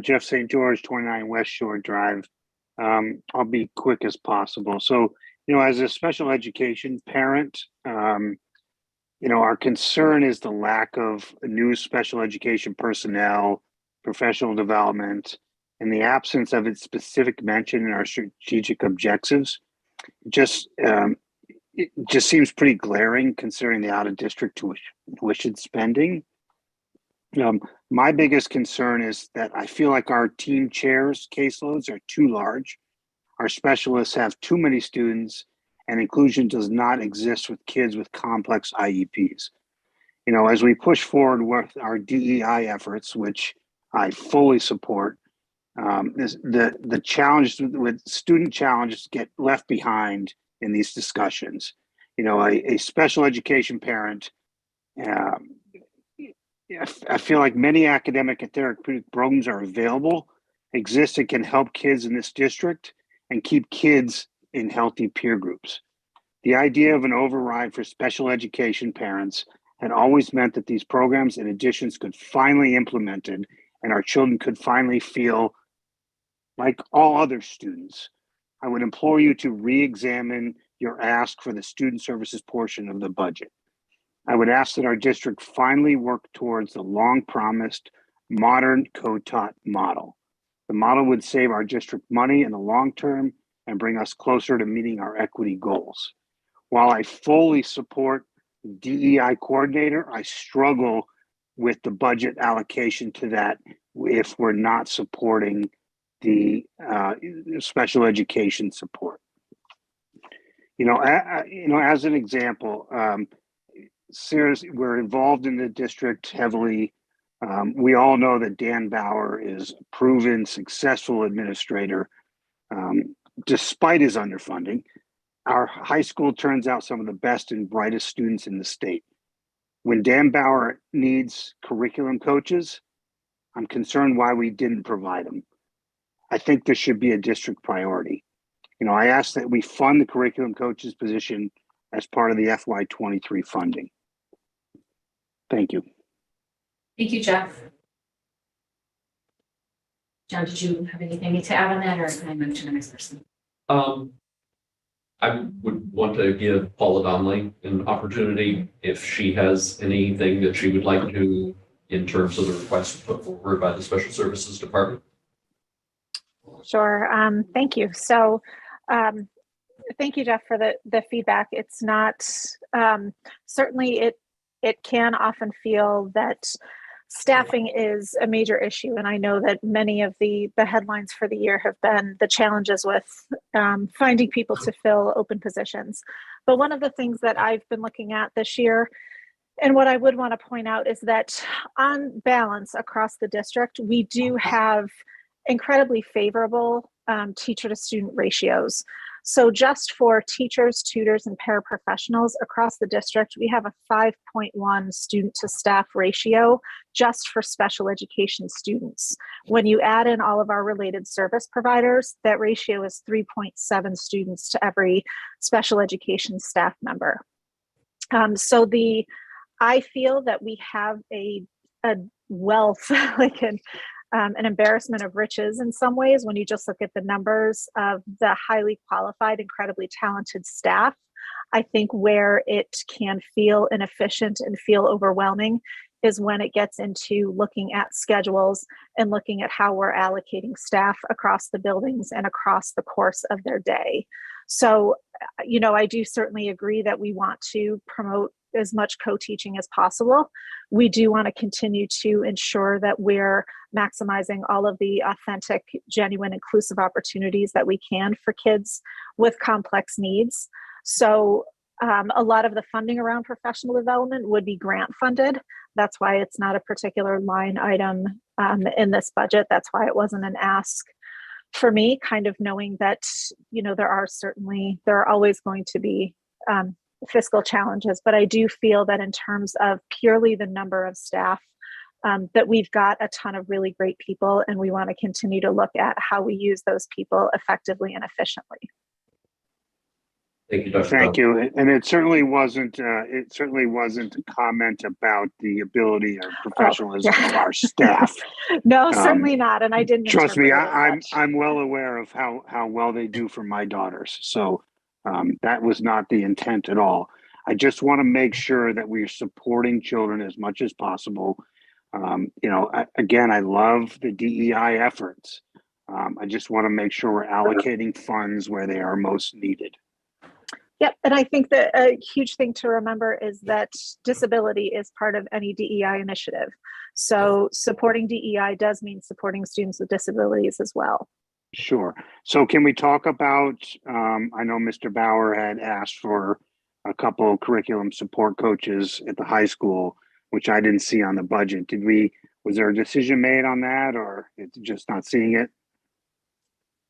S11: Jeff St. George, 29 West Shore Drive. I'll be quick as possible. So, as a special education parent, our concern is the lack of new special education personnel, professional development, and the absence of its specific mention in our strategic objectives. It just seems pretty glaring considering the out-of-district tuition spending. My biggest concern is that I feel like our team chairs caseloads are too large. Our specialists have too many students, and inclusion does not exist with kids with complex IEPs. As we push forward with our DEI efforts, which I fully support, the challenge with student challenges get left behind in these discussions. A special education parent, I feel like many academic and therapeutic programs are available, exist, and can help kids in this district and keep kids in healthy peer groups. The idea of an override for special education parents had always meant that these programs and additions could finally implemented and our children could finally feel like all other students. I would implore you to re-examine your ask for the student services portion of the budget. I would ask that our district finally work towards the long-promised modern co-taught model. The model would save our district money in the long term and bring us closer to meeting our equity goals. While I fully support the DEI coordinator, I struggle with the budget allocation to that if we're not supporting the special education support. As an example, seriously, we're involved in the district heavily. We all know that Dan Bauer is a proven successful administrator, despite his underfunding. Our high school turns out some of the best and brightest students in the state. When Dan Bauer needs curriculum coaches, I'm concerned why we didn't provide them. I think this should be a district priority. I ask that we fund the curriculum coaches position as part of the FY23 funding. Thank you.
S1: Thank you, Jeff. John, did you have anything to add on that, or can I move to the next person?
S2: I would want to give Paula Donnelly an opportunity if she has anything that she would like to in terms of the request put forward by the Special Services Department.
S12: Sure. Thank you. So thank you, Jeff, for the feedback. It's not, certainly it can often feel that staffing is a major issue. And I know that many of the headlines for the year have been the challenges with finding people to fill open positions. But one of the things that I've been looking at this year, and what I would want to point out, is that on balance across the district, we do have incredibly favorable teacher to student ratios. So just for teachers, tutors, and paraprofessionals across the district, we have a 5.1 student to staff ratio just for special education students. When you add in all of our related service providers, that ratio is 3.7 students to every special education staff member. I feel that we have a wealth, like an embarrassment of riches in some ways when you just look at the numbers of the highly qualified, incredibly talented staff. I think where it can feel inefficient and feel overwhelming is when it gets into looking at schedules and looking at how we're allocating staff across the buildings and across the course of their day. So, I do certainly agree that we want to promote as much co-teaching as possible. We do want to continue to ensure that we're maximizing all of the authentic, genuine, inclusive opportunities that we can for kids with complex needs. So a lot of the funding around professional development would be grant funded. That's why it's not a particular line item in this budget. That's why it wasn't an ask for me, kind of knowing that, there are always going to be fiscal challenges, but I do feel that in terms of purely the number of staff, that we've got a ton of really great people, and we want to continue to look at how we use those people effectively and efficiently.
S2: Thank you, Dr.
S11: Thank you. And it certainly wasn't a comment about the ability or professionalism of our staff.
S12: No, certainly not. And I didn't.
S11: Trust me,
S12: interpret it as
S11: I'm well aware of how well they do for my daughters. So that was not the intent at all. I just want to make sure that we're supporting children as much as possible. Again, I love the DEI efforts. I just want to make sure we're allocating funds where they are most needed.
S12: Yep. And I think that a huge thing to remember is that disability is part of any DEI initiative. So supporting DEI does mean supporting students with disabilities as well.
S11: Sure. So can we talk about, I know Mr. Bauer had asked for a couple of curriculum support coaches at the high school, which I didn't see on the budget. Was there a decision made on that, or it's just not seeing it?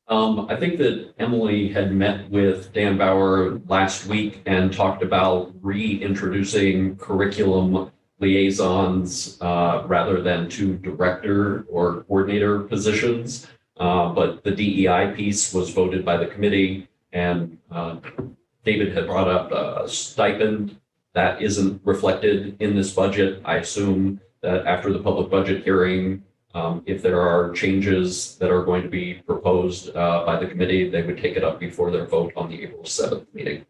S2: I think that Emily had met with Dan Bauer last week and talked about reintroducing curriculum liaisons rather than two director or coordinator positions. But the DEI piece was voted by the committee, and David had brought up a stipend that isn't reflected in this budget. I assume that after the public budget hearing, if there are changes that are going to be proposed by the committee, they would take it up before their vote on the April 7th meeting.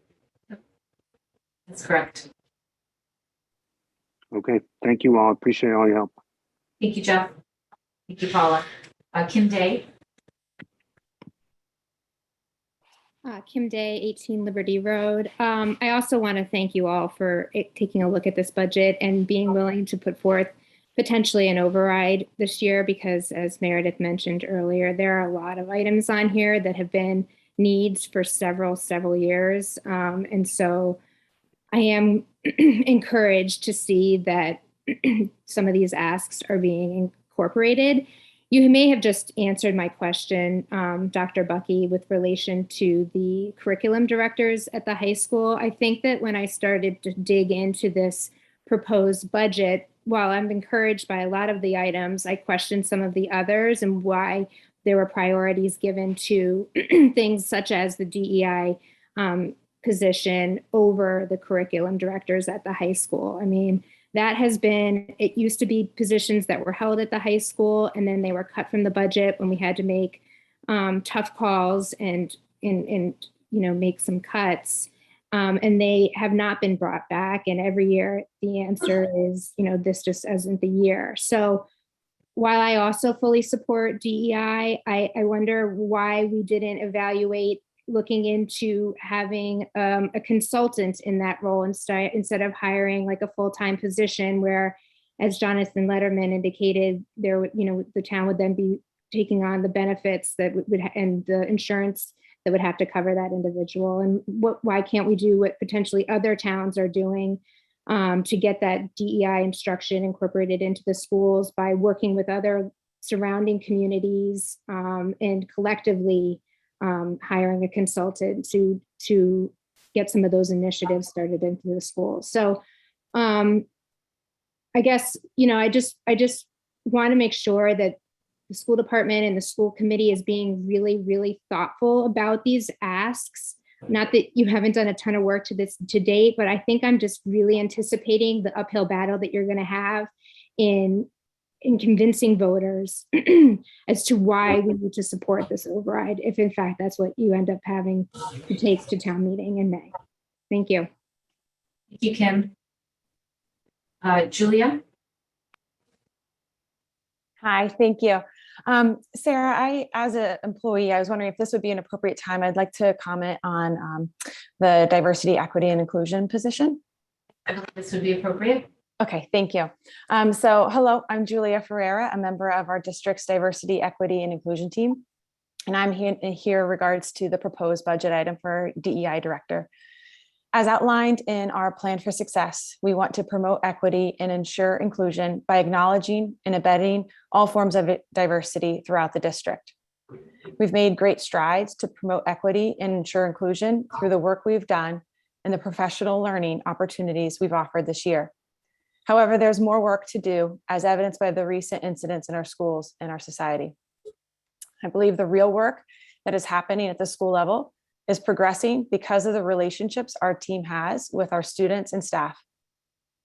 S1: That's correct.
S11: Okay, thank you all. Appreciate all your help.
S1: Thank you, Jeff. Thank you, Paula. Kim Day.
S8: Kim Day, 18 Liberty Road. I also want to thank you all for taking a look at this budget and being willing to put forth potentially an override this year, because as Meredith mentioned earlier, there are a lot of items on here that have been needs for several years. And so I am encouraged to see that some of these asks are being incorporated. You may have just answered my question, Dr. Bucky, with relation to the curriculum directors at the high school. I think that when I started to dig into this proposed budget, while I'm encouraged by a lot of the items, I questioned some of the others and why there were priorities given to things such as the DEI position over the curriculum directors at the high school. I mean, it used to be positions that were held at the high school, and then they were cut from the budget when we had to make tough calls and make some cuts. And they have not been brought back. And every year the answer is, this just isn't the year. So while I also fully support DEI, I wonder why we didn't evaluate looking into having a consultant in that role instead of hiring like a full-time position where, as Jonathan Letterman indicated, the town would then be taking on the benefits that and the insurance that would have to cover that individual. And why can't we do what potentially other towns are doing to get that DEI instruction incorporated into the schools by working with other surrounding communities and collectively hiring a consultant to get some of those initiatives started into the schools. So I guess, I just want to make sure that the school department and the school committee is being really, really thoughtful about these asks. Not that you haven't done a ton of work to date, but I think I'm just really anticipating the uphill battle that you're going to have in convincing voters as to why we need to support this override, if in fact that's what you end up having to take to town meeting in May. Thank you.
S1: Thank you, Kim. Julia?
S13: Hi, thank you. Sarah, as an employee, I was wondering if this would be an appropriate time. I'd like to comment on the diversity, equity, and inclusion position.
S1: I believe this would be appropriate.
S13: Okay, thank you. Hello, I'm Julia Ferreira, a member of our district's diversity, equity, and inclusion team. And I'm here regards to the proposed budget item for DEI director. As outlined in our plan for success, we want to promote equity and ensure inclusion by acknowledging and embedding all forms of diversity throughout the district. We've made great strides to promote equity and ensure inclusion through the work we've done and the professional learning opportunities we've offered this year. However, there's more work to do, as evidenced by the recent incidents in our schools and our society. I believe the real work that is happening at the school level is progressing because of the relationships our team has with our students and staff.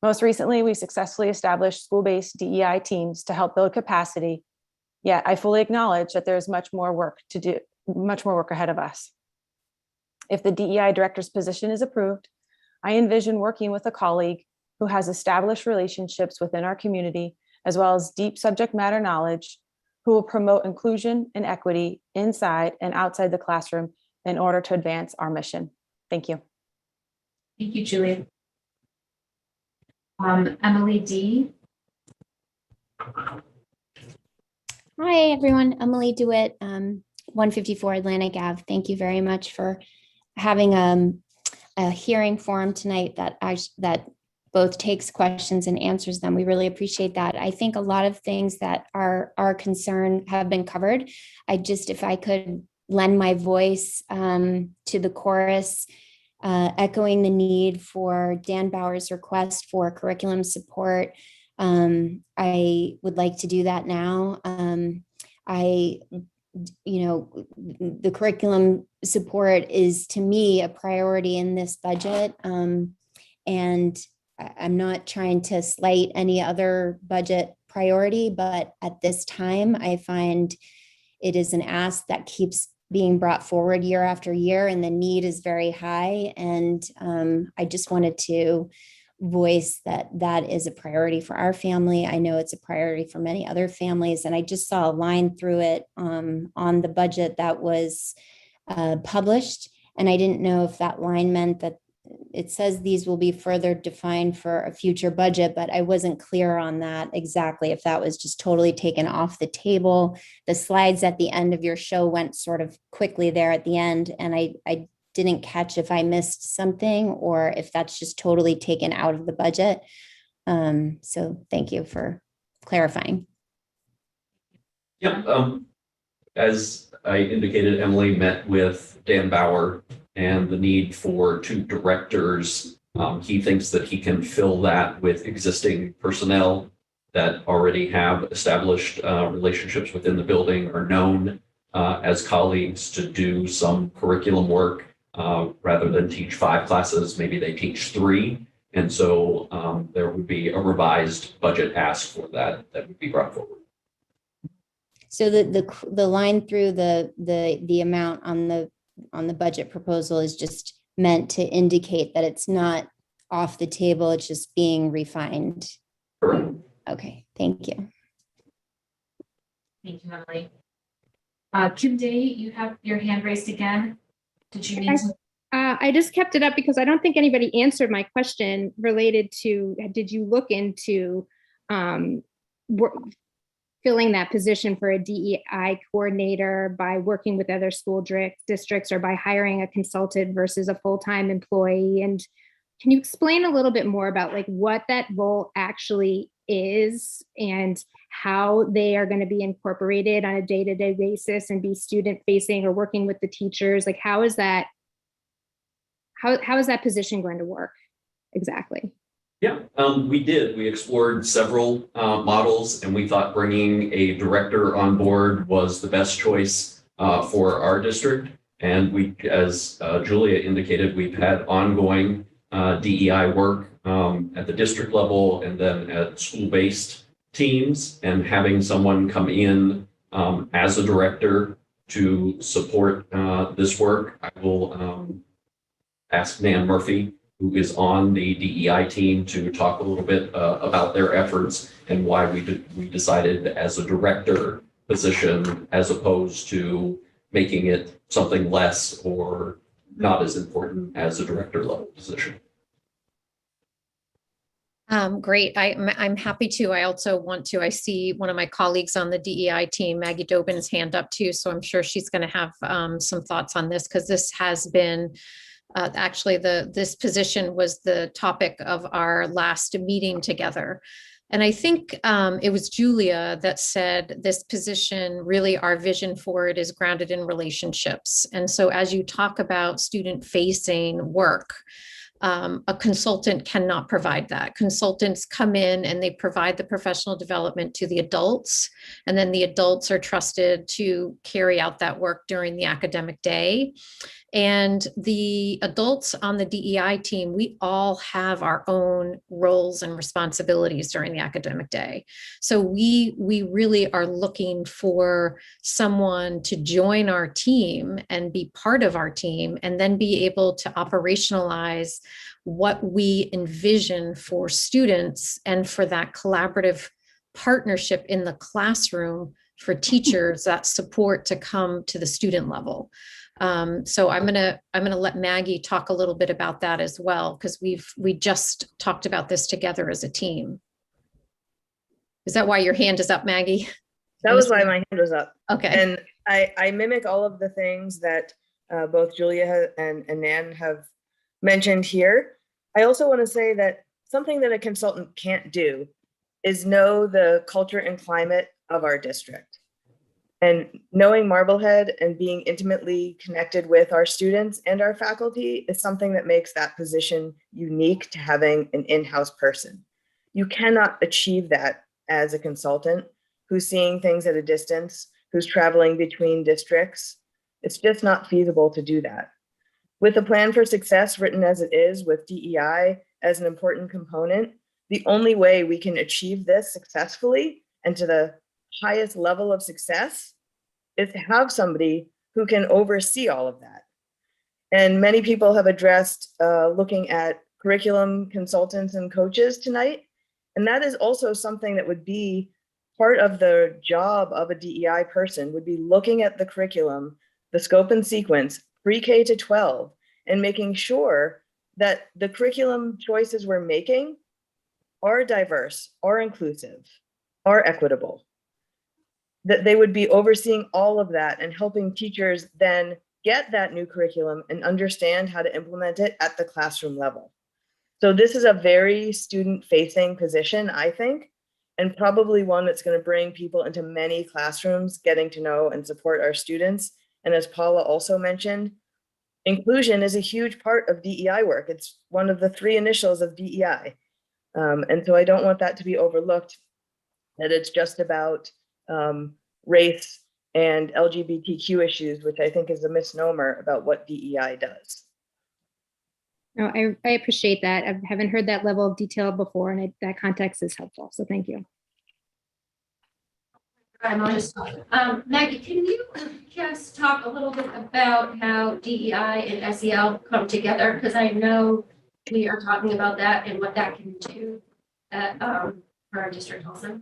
S13: Most recently, we successfully established school-based DEI teams to help build capacity, yet I fully acknowledge that there's much more work to do, much more work ahead of us. If the DEI director's position is approved, I envision working with a colleague who has established relationships within our community, as well as deep subject matter knowledge, who will promote inclusion and equity inside and outside the classroom in order to advance our mission. Thank you.
S1: Thank you, Julia. Emily D.
S14: Hi, everyone. Emily DeWitt, 154 Atlantic Ave. Thank you very much for having a hearing forum tonight that both takes questions and answers them. We really appreciate that. I think a lot of things that are our concern have been covered. If I could lend my voice to the chorus, echoing the need for Dan Bauer's request for curriculum support. I would like to do that now. The curriculum support is, to me, a priority in this budget. And I'm not trying to slight any other budget priority, but at this time, I find it is an ask that keeps being brought forward year after year, and the need is very high. And I just wanted to voice that is a priority for our family. I know it's a priority for many other families. And I just saw a line through it on the budget that was published. And I didn't know if that line meant that it says these will be further defined for a future budget, but I wasn't clear on that exactly, if that was just totally taken off the table. The slides at the end of your show went sort of quickly there at the end, and I didn't catch if I missed something or if that's just totally taken out of the budget. So thank you for clarifying.
S2: Yep. As I indicated, Emily met with Dan Bauer and the need for 2 directors. He thinks that he can fill that with existing personnel that already have established relationships within the building, are known as colleagues to do some curriculum work. Rather than teach 5 classes, maybe they teach 3. And so there would be a revised budget ask for that would be brought forward.
S14: So the line through the amount on the budget proposal is just meant to indicate that it's not off the table, it's just being refined.
S2: Correct.
S14: Okay, thank you.
S1: Thank you, Emily. Kim Day, you have your hand raised again. Did you need to?
S15: I just kept it up because I don't think anybody answered my question related to, did you look into filling that position for a DEI coordinator by working with other school districts or by hiring a consultant versus a full-time employee? And can you explain a little bit more about like what that role actually is and how they are going to be incorporated on a day-to-day basis and be student facing or working with the teachers? Like how is that position going to work exactly?
S2: Yeah, we did. We explored several models, and we thought bringing a director on board was the best choice for our district. And we, as Julia indicated, we've had ongoing DEI work at the district level and then at school-based teams, and having someone come in as a director to support this work. I will ask Nan Murphy, who is on the DEI team to talk a little bit about their efforts and why we decided as a director position as opposed to making it something less or not as important as a director level position.
S16: Great. I'm happy to. I also want to, I see one of my colleagues on the DEI team, Maggie Dobin's hand up too. So I'm sure she's going to have some thoughts on this because this has been actually this position was the topic of our last meeting together. And I think it was Julia that said this position, really our vision for it is grounded in relationships. And so as you talk about student facing work, a consultant cannot provide that. Consultants come in and they provide the professional development to the adults, and then the adults are trusted to carry out that work during the academic day. And the adults on the DEI team, we all have our own roles and responsibilities during the academic day. So we really are looking for someone to join our team and be part of our team, and then be able to operationalize what we envision for students and for that collaborative partnership in the classroom for teachers that support to come to the student level. So I'm gonna let Maggie talk a little bit about that as well, because we just talked about this together as a team. Is that why your hand is up, Maggie?
S17: That was why my hand was up.
S16: Okay.
S17: And I mimic all of the things that both Julia and Nan have mentioned here. I also want to say that something that a consultant can't do is know the culture and climate of our district. And knowing Marblehead and being intimately connected with our students and our faculty is something that makes that position unique to having an in-house person. You cannot achieve that as a consultant who's seeing things at a distance, who's traveling between districts. It's just not feasible to do that. With a plan for success written as it is, with DEI as an important component, the only way we can achieve this successfully and to the highest level of success is to have somebody who can oversee all of that. And many people have addressed looking at curriculum consultants and coaches tonight. And that is also something that would be part of the job of a DEI person, would be looking at the curriculum, the scope and sequence, pre-K to 12, and making sure that the curriculum choices we're making are diverse, are inclusive, are equitable. That they would be overseeing all of that and helping teachers then get that new curriculum and understand how to implement it at the classroom level. So this is a very student-facing position, I think, and probably one that's going to bring people into many classrooms, getting to know and support our students. And as Paula also mentioned, inclusion is a huge part of DEI work. It's one of the 3 initials of DEI. And so I don't want that to be overlooked, that it's just about race and LGBTQ issues, which I think is a misnomer about what DEI does.
S15: No, I appreciate that. I haven't heard that level of detail before, and that context is helpful. So thank you.
S18: Maggie, can you just talk a little bit about how DEI and SEL come together? Because I know we are talking about that and what that can do for our district also.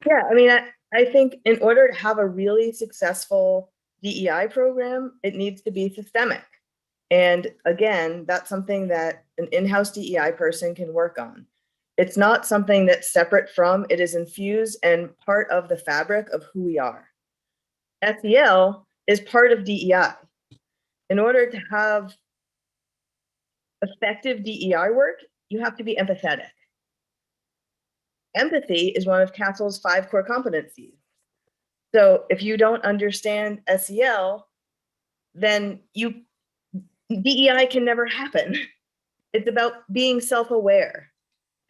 S17: Yeah, I mean, I think in order to have a really successful DEI program, it needs to be systemic. And again, that's something that an in-house DEI person can work on. It's not something that's separate from, it is infused and part of the fabric of who we are. SEL is part of DEI. In order to have effective DEI work, you have to be empathetic. Empathy is one of CASEL's 5 core competencies. So if you don't understand SEL, then DEI can never happen. It's about being self-aware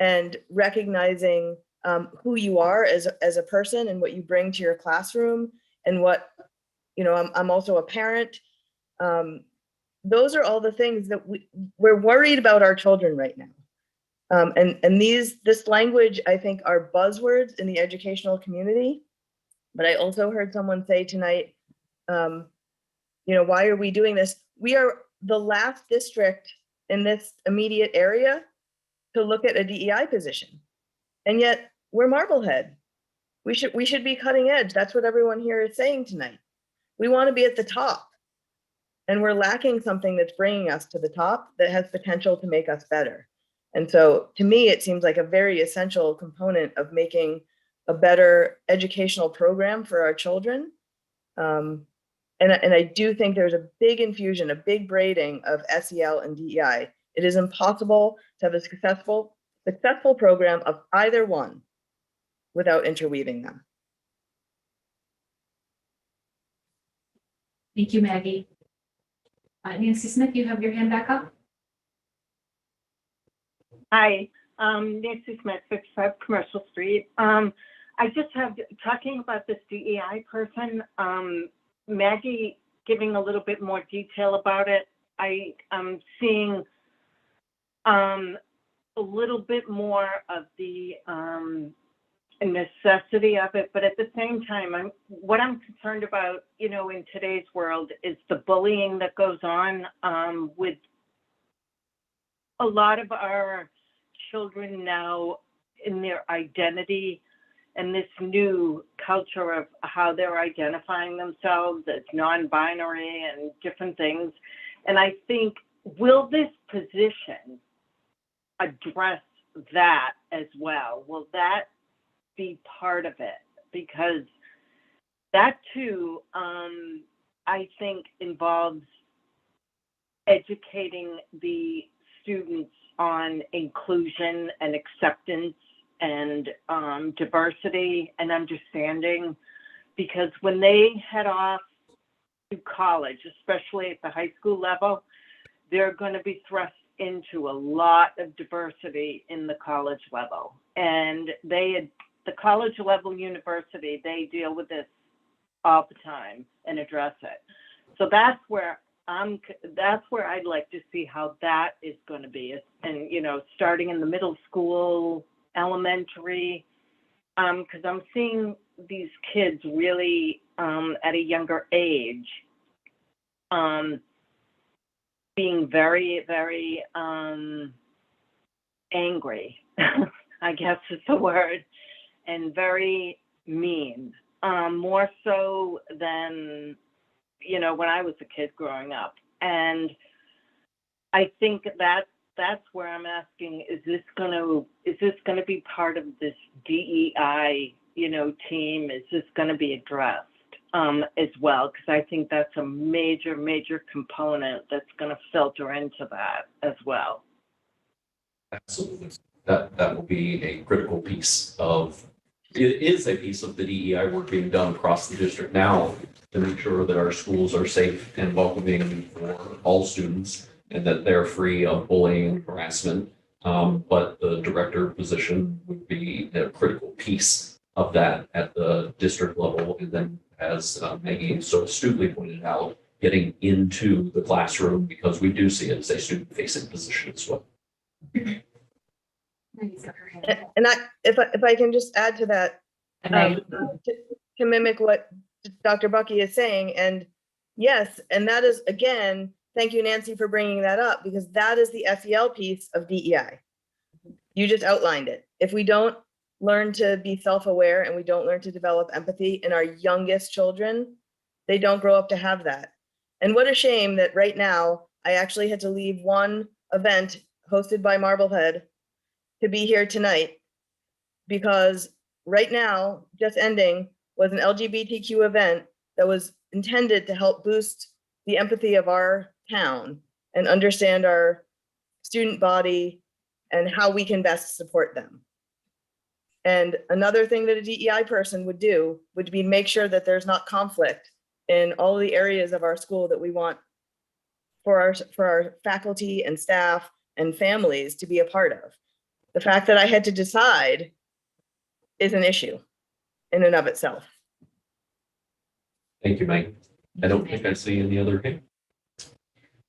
S17: and recognizing who you are as a person and what you bring to your classroom, and what, I'm also a parent. Those are all the things that we're worried about our children right now. And this language, I think, are buzzwords in the educational community. But I also heard someone say tonight, why are we doing this? We are the last district in this immediate area to look at a DEI position. And yet we're Marblehead. We should be cutting edge. That's what everyone here is saying tonight. We want to be at the top. And we're lacking something that's bringing us to the top that has potential to make us better. And so to me, it seems like a very essential component of making a better educational program for our children. And I do think there's a big infusion, a big braiding of SEL and DEI. It is impossible to have a successful program of either one without interweaving them.
S1: Thank you, Maggie. Nancy Smith, you have your hand back up.
S9: Hi, Nancy Smith, 55 Commercial Street. I just have, talking about this DEI person, Maggie giving a little bit more detail about it. I'm seeing a little bit more of the necessity of it, but at the same time, what I'm concerned about, you know, in today's world is the bullying that goes on with a lot of our children now in their identity and this new culture of how they're identifying themselves as non-binary and different things. And I think, will this position address that as well? Will that be part of it? Because that too, I think involves educating the students on inclusion and acceptance and diversity and understanding, because when they head off to college, especially at the high school level, they're going to be thrust into a lot of diversity in the college level. And the college level university, they deal with this all the time and address it. So that's where I'd like to see how that is going to be. And, you know, starting in the middle school, elementary, because I'm seeing these kids really at a younger age being very, very angry, I guess is the word, and very mean, more so than, you know, when I was a kid growing up. And I think that's where I'm asking, is this gonna be part of this DEI, you know, team? Is this gonna be addressed as well? Because I think that's a major, major component that's gonna filter into that as well.
S2: Absolutely. That will be a critical piece of, it is a piece of the DEI work being done across the district now to make sure that our schools are safe and welcoming for all students and that they're free of bullying and harassment. But the director position would be a critical piece of that at the district level. And then, as Maggie so astutely pointed out, getting into the classroom, because we do see it as a student-facing position as well.
S17: And if I can just add to that, to mimic what Dr. Bucky is saying, and yes, and that is, again, thank you, Nancy, for bringing that up, because that is the SEL piece of DEI. You just outlined it. If we don't learn to be self-aware and we don't learn to develop empathy in our youngest children, they don't grow up to have that. And what a shame that right now, I actually had to leave one event hosted by Marblehead to be here tonight, because right now, just ending, was an LGBTQ event that was intended to help boost the empathy of our town and understand our student body and how we can best support them. And another thing that a DEI person would do would be make sure that there's not conflict in all the areas of our school that we want for our faculty and staff and families to be a part of. The fact that I had to decide is an issue in and of itself.
S2: Thank you, Mike. I don't think I see any other hand.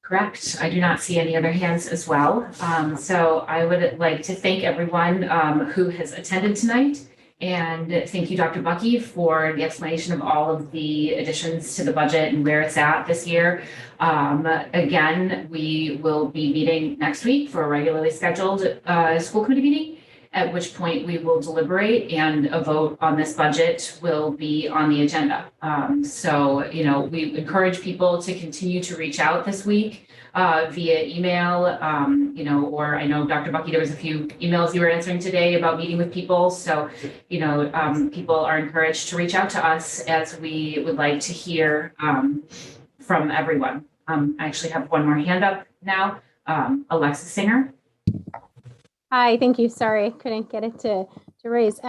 S1: Correct. I do not see any other hands as well. So I would like to thank everyone who has attended tonight And thank you, Dr. Bucky, for the explanation of all of the additions to the budget and where it's at this year. Again, we will be meeting next week for a regularly scheduled school committee meeting, at which point we will deliberate and a vote on this budget will be on the agenda. So, we encourage people to continue to reach out this week via email, or I know Dr. Bucky, there was a few emails you were answering today about meeting with people. So, people are encouraged to reach out to us as we would like to hear from everyone. I actually have one more hand up now. Alexa Singer.
S15: Hi, thank you. Sorry, couldn't get it to raise.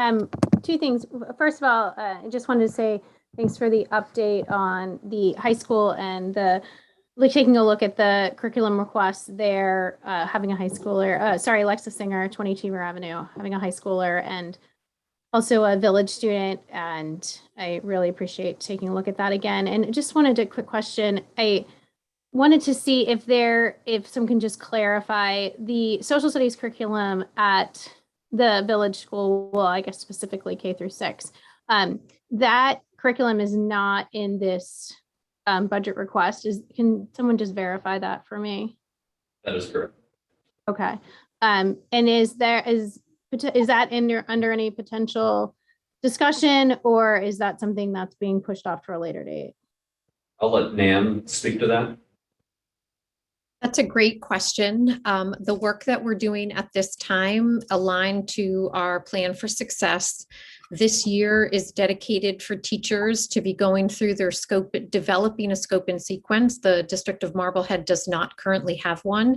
S15: Two things. First of all, I just wanted to say thanks for the update on the high school and taking a look at the curriculum requests there, having a high schooler, Alexa Singer, 20 Cheever Avenue, having a high schooler and also a village student. And I really appreciate taking a look at that again. And just wanted a quick question. I wanted to see if someone can just clarify the social studies curriculum at the village school, well, I guess specifically K through 6. That curriculum is not in this budget request. Can someone just verify that for me?
S2: That is correct.
S15: Okay. And is that under any potential discussion, or is that something that's being pushed off to a later date?
S2: I'll let Nan speak to that.
S16: That's a great question. The work that we're doing at this time aligned to our plan for success. This year is dedicated for teachers to be going through their scope, developing a scope and sequence. The District of Marblehead does not currently have one.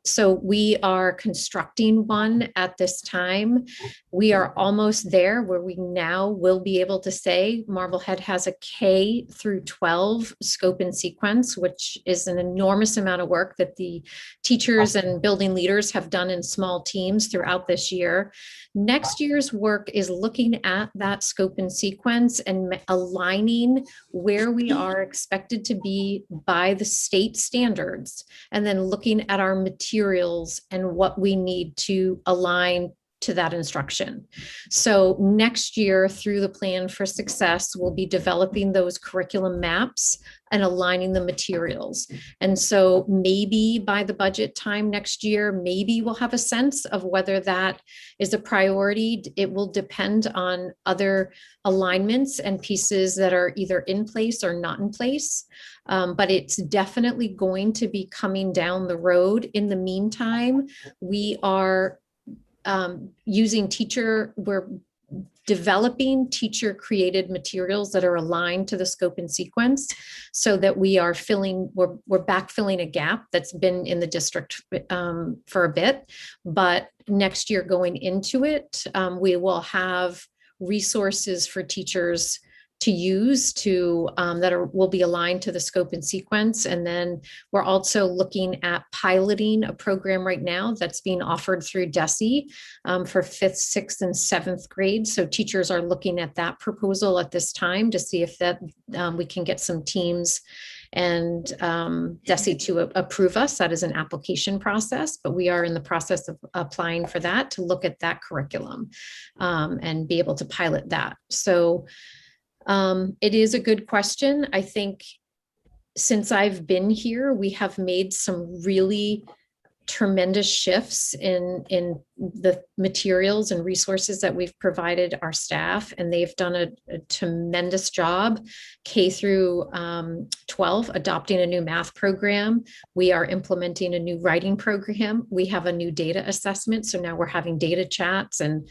S16: So we are constructing one at this time. We are almost there where we now will be able to say Marblehead has a K through 12 scope and sequence, which is an enormous amount of work that the teachers and building leaders have done in small teams throughout this year. Next year's work is looking at that scope and sequence and aligning where we are expected to be by the state standards, and then looking at our materials and what we need to align to that instruction. So next year, through the plan for success, we'll be developing those curriculum maps and aligning the materials. And so maybe by the budget time next year, maybe we'll have a sense of whether that is a priority. It will depend on other alignments and pieces that are either in place or not in place. But it's definitely going to be coming down the road. In the meantime, we are we're developing teacher created materials that are aligned to the scope and sequence, so that we're backfilling a gap that's been in the district for a bit. But next year going into it, we will have resources for teachers to use will be aligned to the scope and sequence. And then we're also looking at piloting a program right now that's being offered through DESE for 5th, 6th, and 7th grade. So teachers are looking at that proposal at this time to see if that we can get some teams and DESE to approve us. That is an application process, but we are in the process of applying for that to look at that curriculum and be able to pilot that. So it is a good question. I think since I've been here, we have made some really tremendous shifts in the materials and resources that we've provided our staff, and they've done a tremendous job. K through 12, adopting a new math program. We are implementing a new writing program. We have a new data assessment. So now we're having data chats and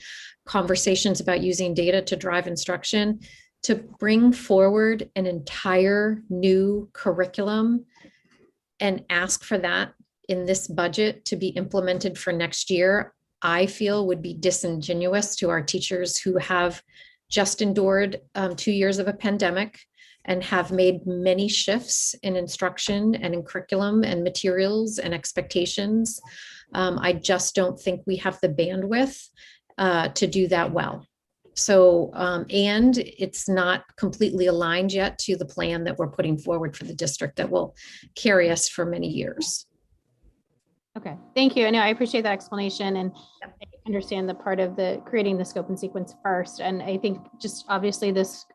S16: conversations about using data to drive instruction. To bring forward an entire new curriculum and ask for that in this budget to be implemented for next year, I feel would be disingenuous to our teachers who have just endured 2 years of a pandemic and have made many shifts in instruction and in curriculum and materials and expectations. I just don't think we have the bandwidth to do that well. So, and it's not completely aligned yet to the plan that we're putting forward for the district that will carry us for many years.
S15: Okay, thank you. No, I appreciate that explanation and I understand the part of the creating the scope and sequence first. And I think just obviously this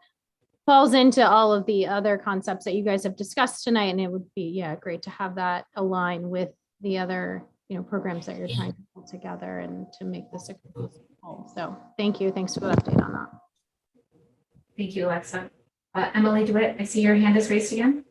S15: falls into all of the other concepts that you guys have discussed tonight. And it would be, yeah, great to have that align with the other, programs that you're trying to pull together and to make this a cohesive whole. So thank you. Thanks for the update on that.
S1: Thank you, Alexa. Emily DeWitt, I see your hand is raised again.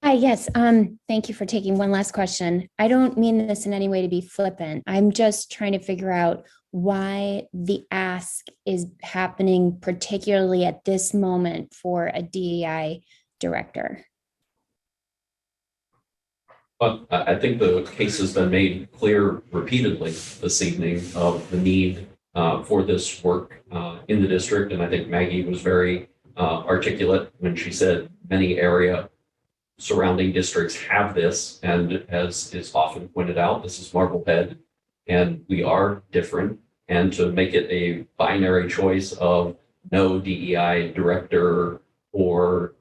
S14: Hi, yes. Thank you for taking one last question. I don't mean this in any way to be flippant. I'm just trying to figure out why the ask is happening, particularly at this moment for a DEI director.
S2: But I think the case has been made clear repeatedly this evening of the need for this work in the district. And I think Maggie was very articulate when she said many area surrounding districts have this, and as is often pointed out, this is Marblehead, and we are different. And to make it a binary choice of no DEI director or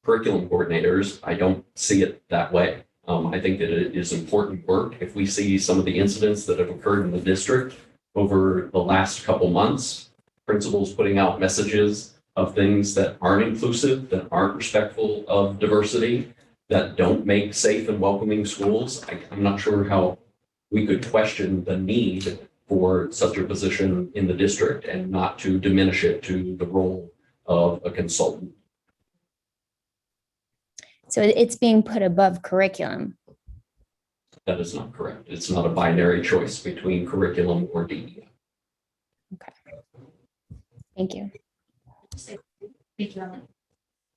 S2: curriculum coordinators, I don't see it that way. I think that it is important work. If we see some of the incidents that have occurred in the district over the last couple months, principals putting out messages of things that aren't inclusive, that aren't respectful of diversity, that don't make safe and welcoming schools, I'm not sure how we could question the need for such a position in the district and not to diminish it to the role of a consultant.
S14: So it's being put above curriculum.
S2: That is not correct. It's not a binary choice between curriculum or DEI.
S14: Okay. Thank you.
S18: Thank you, Ellen.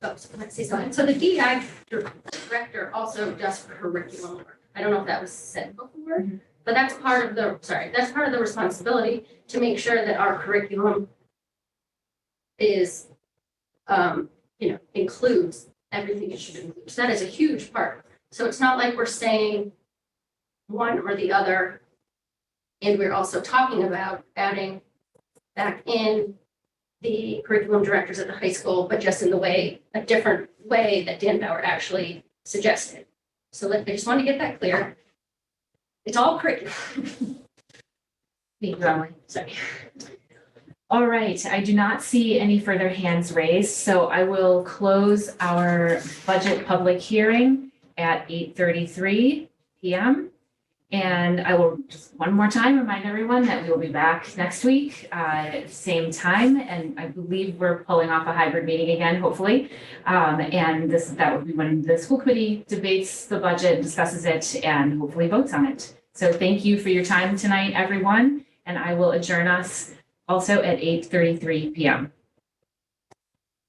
S18: Oh, so let's see something. So the DEI director also does curriculum work. I don't know if that was said before, but that's part of the responsibility to make sure that our curriculum is, includes everything it should include. So that is a huge part. So it's not like we're saying one or the other, and we're also talking about adding back in the curriculum directors at the high school, but just in a different way that Dan Bauer actually suggested. So I just want to get that clear. It's all curriculum. Sorry.
S1: All right, I do not see any further hands raised, so I will close our budget public hearing at 8:33 p.m. And I will just one more time remind everyone that we will be back next week at the same time. And I believe we're pulling off a hybrid meeting again, hopefully. And that would be when the school committee debates the budget, discusses it, and hopefully votes on it. So thank you for your time tonight, everyone. And I will adjourn us also at 8:33 p.m.